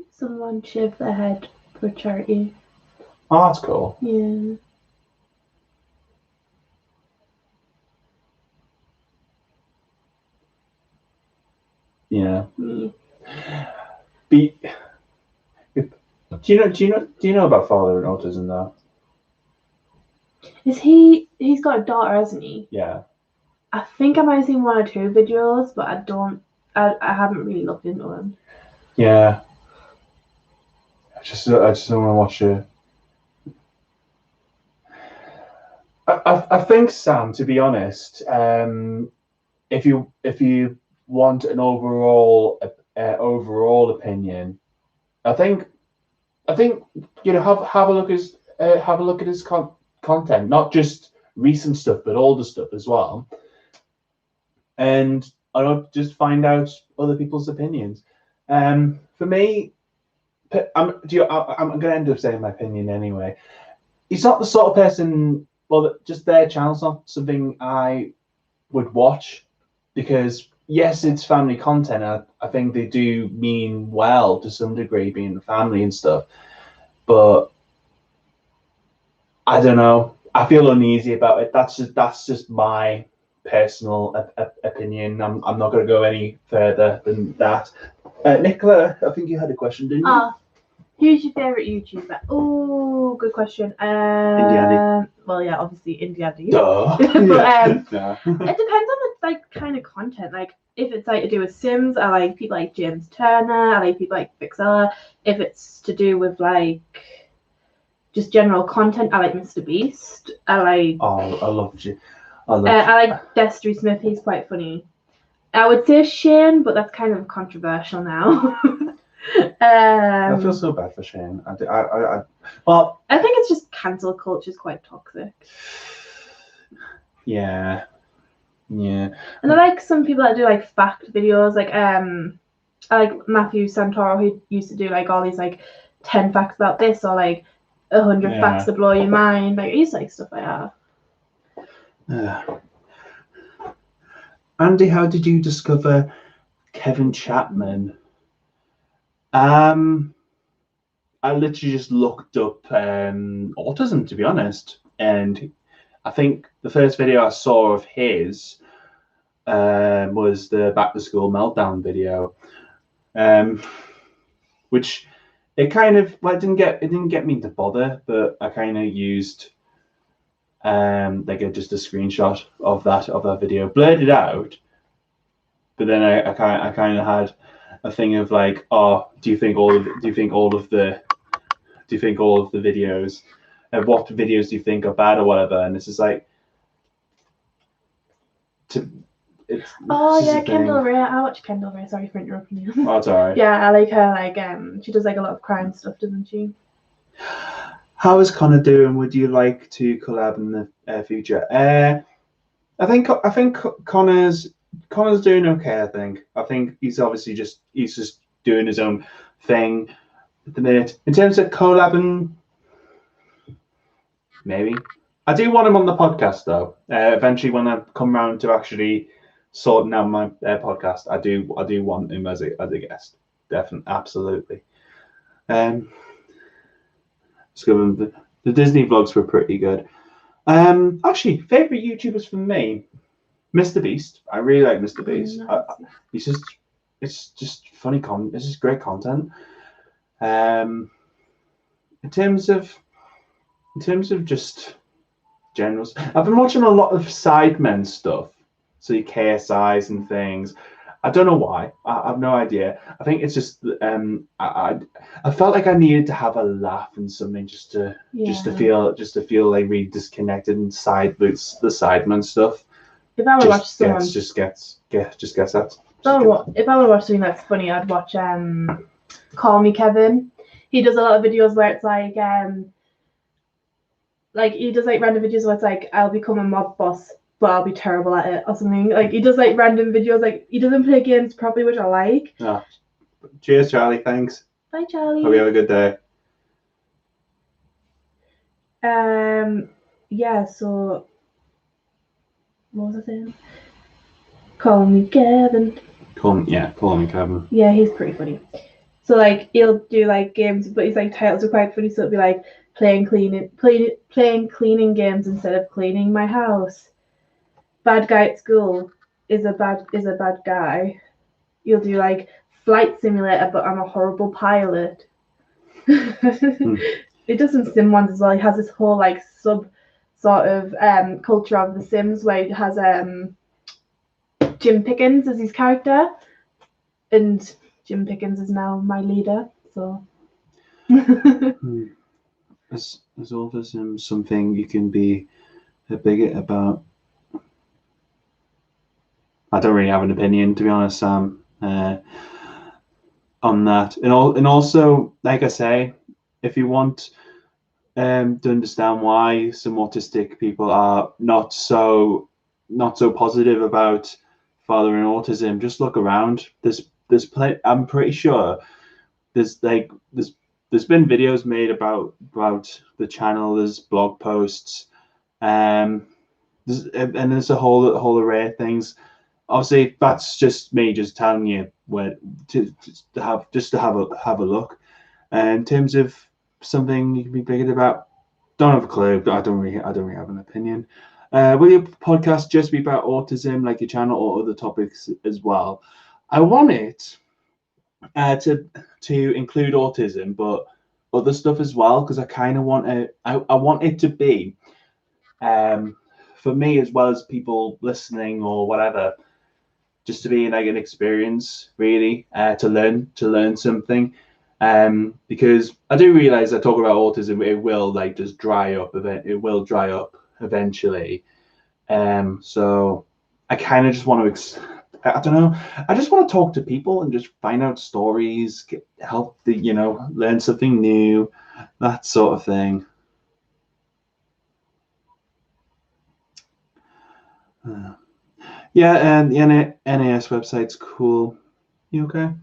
Someone shaved their head for charity. Oh, that's cool. Yeah. Yeah. Mm. Do you know about father and autism though? He's got a daughter, hasn't he? Yeah. I think I might have seen 1 or 2 videos, but I haven't really looked into them. Yeah. I just don't want to watch it. I think, Sam, to be honest, if you want an overall opinion, I think have a look at his content, not just recent stuff but older stuff as well, and I don't just find out other people's opinions. For me, I'm going to end up saying my opinion anyway. He's not the sort of person. Well, just their channel's not something I would watch, because yes, it's family content. I think they do mean well to some degree, being a family and stuff. But I don't know. I feel uneasy about it. That's just my personal opinion. I'm not going to go any further than that. Nicola, I think you had a question, didn't you? Who's your favourite YouTuber? Oh, good question. IndieAndy. Well, yeah, obviously IndieAndy. Duh. But Yeah. it depends on the like kind of content. Like if it's like to do with Sims, I like people like James Turner. I like people like Fixella. If it's to do with like just general content, I like Mr. Beast. I love you. I like Destry Smith. He's quite funny. I would say Shane, but that's kind of controversial now. I feel so bad for Shane. Well, I think it's just cancel culture is quite toxic. Yeah. And I like some people that do like fact videos, like I like Matthew Santoro, who used to do like all these like 10 facts about this, or like 100 facts to blow your mind. Like I used to like stuff like that. Andy, how did you discover Kevin Chapman? I literally just looked up autism, to be honest, and I think the first video I saw of his was the back to school meltdown video, which it kind of didn't get me to bother, but I kind of used just a screenshot of that video, blurred it out, but then I kind of had a thing of like, oh, do you think all of the videos, what videos do you think are bad or whatever? And this is like, Kendall Ray. I watch Kendall Ray. Sorry for interrupting you. Oh, it's alright. Yeah, I like her. Like she does like a lot of crime stuff, doesn't she? How is Connor doing? Would you like to collab in the future? I think Connor's doing okay. I think he's obviously just doing his own thing at the minute. In terms of collabing, maybe. I do want him on the podcast though. Eventually, when I come around to actually sorting out my podcast, I do want him as a guest. Definitely, absolutely. The Disney vlogs were pretty good. Actually, favorite YouTubers for me, Mr. Beast. I really like Mr. Beast. Nice. It's just funny content. It's just great content. In terms of just generals, I've been watching a lot of Sidemen stuff, so your KSIs and things. I don't know why. I have no idea. I think it's just I felt like I needed to have a laugh and something just to feel like really disconnected inside the Sidemen stuff. If I would watch someone, just gets that. If I would watch something that's funny, I'd watch Call Me Kevin. He does a lot of videos where it's like he does like random videos where it's like, I'll become a mob boss, but I'll be terrible at it or something. Like he does like random videos, like he doesn't play games properly, which I like. Cheers, Charlie. Thanks. Bye, Charlie. Hope you have a good day. Yeah, so what was I saying? Call me Kevin. Call me Kevin. Yeah, he's pretty funny. So like he'll do like games, but his like titles are quite funny. So it'll be like playing cleaning games instead of cleaning my house. Bad guy at school is a bad guy. You'll do like flight simulator, but I'm a horrible pilot. It does some sim ones as well. He has this whole like sub sort of culture of the Sims where it has Jim Pickens as his character, and Jim Pickens is now my leader. So Is autism something you can be a bigot about? I don't really have an opinion, to be honest, Sam, on that. And also, like I say, if you want to understand why some autistic people are not so positive about fathering autism, just look around. I'm pretty sure there's been videos made about the channel. There's blog posts, and there's a whole array of things. Obviously, that's just me just telling you where to have a look. In terms of something you can be bigoted about, don't have a clue. But I don't really have an opinion. Will your podcast just be about autism, like your channel, or other topics as well? I want it to include autism, but other stuff as well, because I kind of want it. I want it to be for me as well as people listening or whatever, just to be like an experience, really, to learn something. Because I do realize I talk about autism, it will like just dry up. It will dry up eventually. So I kind of just want to. I don't know. I just want to talk to people and just find out stories, help learn something new, that sort of thing. Yeah, and the NAS website's cool. You okay?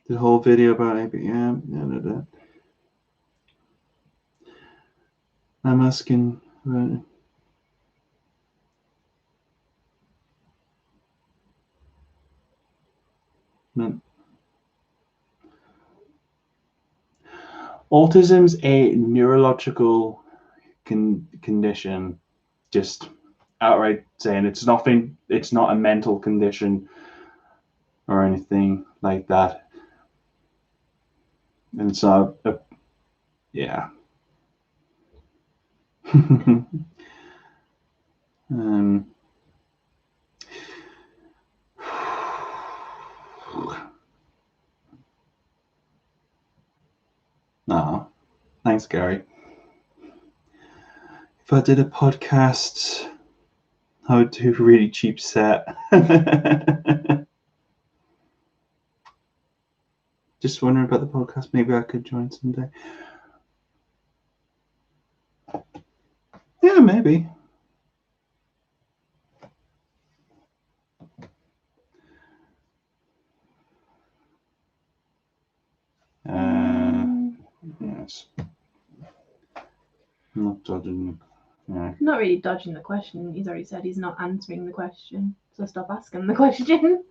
The whole video about ABM. No. I'm asking. Autism's a neurological condition. Just outright saying it's nothing. It's not a mental condition or anything like that. And so, yeah. No, thanks, Gary. If I did a podcast, I would do a really cheap set. Just wondering about the podcast. Maybe I could join someday. Yeah, maybe. Yes. I'm not dodging. Yeah. Not really dodging the question. He's already said he's not answering the question, so stop asking the question.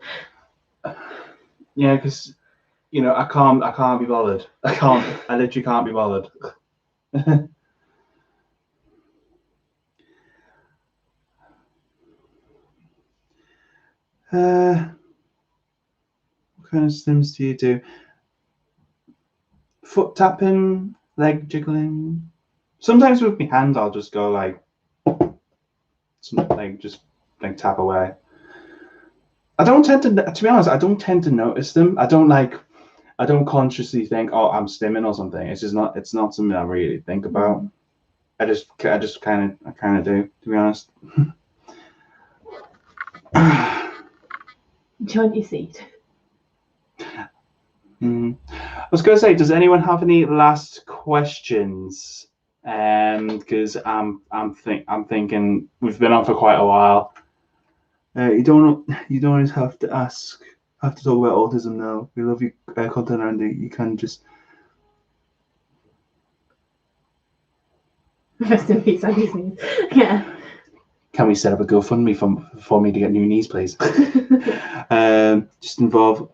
Yeah, because I can't be bothered. I literally can't be bothered. What kind of stims do you do? Foot tapping, leg jiggling. Sometimes with my hands, I'll just go like just tap away. I don't tend to be honest, I don't tend to notice them. I don't consciously think, oh, I'm stimming or something. It's not something I really think about. I just kind of do, to be honest. Join your seat. I was going to say, does anyone have any last questions? Because I'm thinking we've been on for quite a while. You don't always have to talk about autism now. We love your content, Andy. You can just. Rest in peace, Andy's knees. Yeah. Can we set up a GoFundMe for me to get new knees, please? Just involve.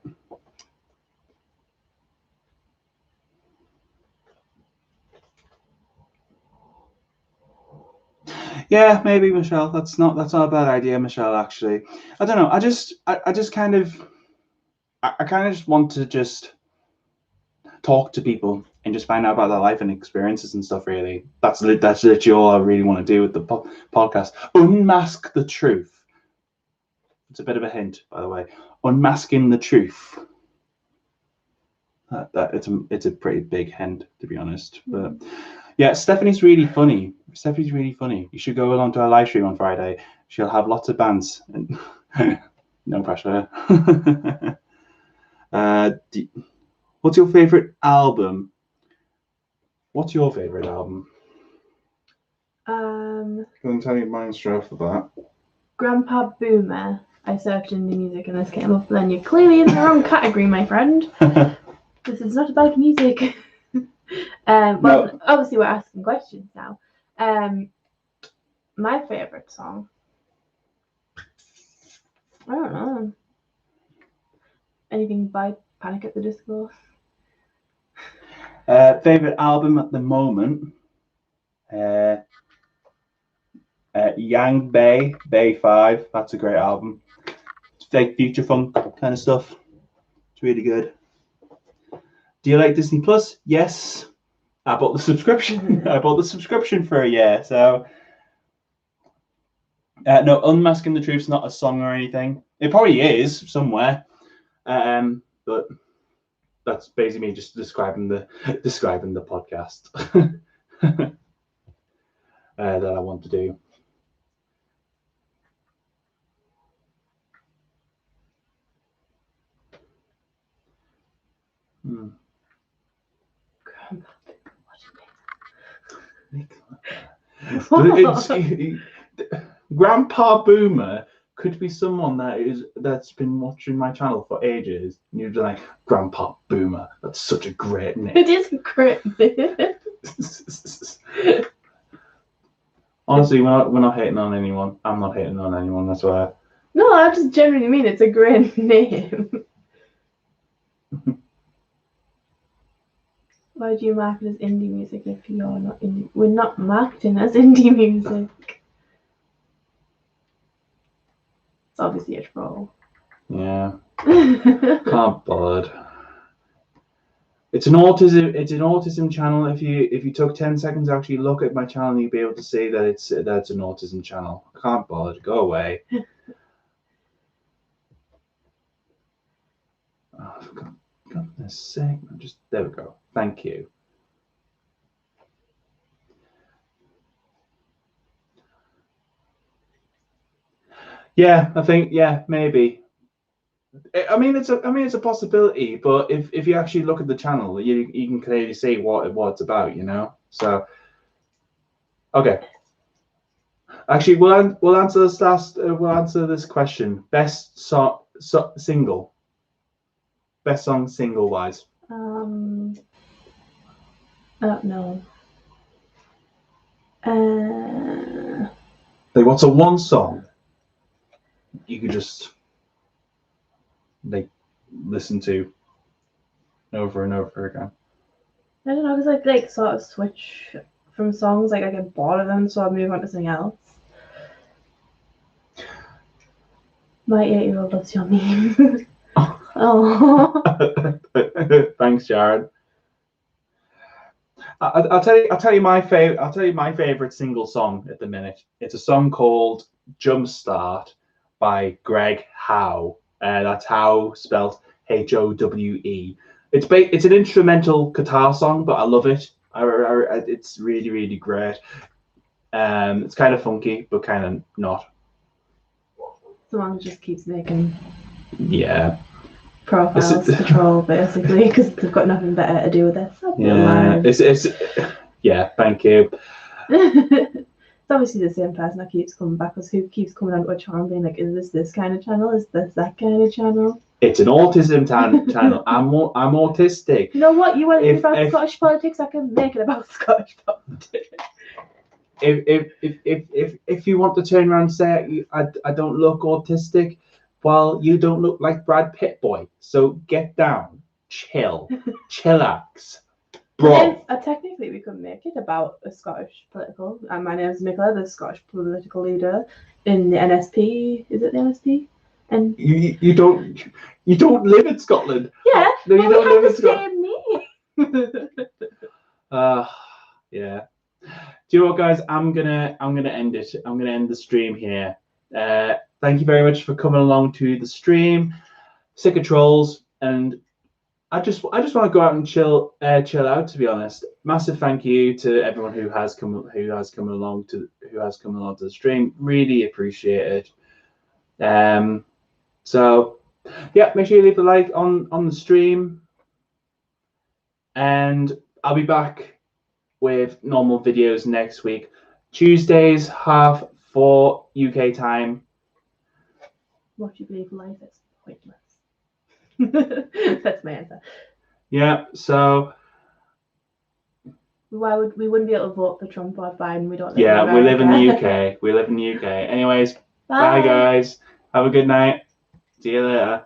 Yeah, maybe Michelle. That's not a bad idea, Michelle. Actually, I don't know. I kind of just want to just talk to people and just find out about their life and experiences and stuff. Really, that's literally all I really want to do with the podcast. Unmask the truth. It's a bit of a hint, by the way. Unmasking the truth. It's a pretty big hint, to be honest. But yeah, Stephanie's really funny. You should go along to her live stream on Friday. She'll have lots of bands. And no pressure. What's your favorite album? What's your favorite album? Go and tell you mine straight off the bat. Grandpa Boomer. I searched indie music and this came up. Then you're clearly in the wrong category, my friend. This is not about music. No. Obviously we're asking questions now. My favorite song. I don't know. Anything by Panic at the Disco. Favorite album at the moment. Yang Bay 5. That's a great album. It's fake future funk kind of stuff. It's really good. Do you like Disney Plus? Yes. I bought the subscription. I bought the subscription for a year. So no, Unmasking the Truth's not a song or anything. It probably is somewhere. But that's basically me just describing the podcast that I want to do. Grandpa Boomer could be someone that's been watching my channel for ages, and you're like, Grandpa Boomer. That's such a great name. It is a great name. Honestly, we're not hating on anyone. I'm not hating on anyone. That's why. No, I just genuinely mean it's a great name. Why do you market as indie music if you're not indie? We're not marketing as indie music. It's obviously a troll. Yeah. Can't bother. It's an autism channel. If you took 10 seconds to actually look at my channel, you'd be able to see that it's an autism channel. I can't bother. Go away. Oh, for goodness sake! There we go. Thank you. Yeah, I think maybe. I mean, it's a possibility, but if you actually look at the channel, you can clearly see what it's about, you know. So, okay. Actually, we'll answer this last. We'll answer this question. Best single. Best song single wise. I don't know. Like, what's a one song you could just listen to over and over again? I don't know, because I like sort of switch from songs, like I get bored of them, so I move on to something else. My 8-year-old loves your meme. Oh. Thanks, Jared. I'll tell you my favorite single song at the minute. It's a song called "Jumpstart" by Greg Howe. That's Howe spelled Howe. It's an instrumental guitar song, but I love it. It's really, really great. It's kind of funky, but kind of not. Someone just keeps making profiles to troll, basically, because they've got nothing better to do with it. Thank you. It's obviously the same person that keeps coming back, because who keeps coming onto a channel being like, is this kind of channel? Is this that kind of channel? It's an autism channel. I'm autistic. You know what? You want to about Scottish politics? I can make it about Scottish politics. if you want to turn around and say I don't look autistic, well, you don't look like Brad Pitt, boy. So get down, chillax, bro. Technically, we could make it about a Scottish political. And my name is Nicola, the Scottish political leader in the NSP. Is it the NSP? And you don't live in Scotland. Yeah, No, you don't live in Scotland. Yeah. Do you know what, guys? I'm gonna end it. I'm gonna end the stream here. Thank you very much for coming along to the stream. Sick of trolls, and I just want to go out and chill out. To be honest, massive thank you to everyone who has come along to the stream. Really appreciate it. So yeah, make sure you leave a like on the stream, and I'll be back with normal videos next week, Tuesdays 4:30 UK time. What you believe life is pointless. That's my answer. Yeah, so we wouldn't be able to vote for Trump or Biden? We don't live yeah, in America. we live in the UK. We live in the UK. Anyways, bye guys. Have a good night. See you later.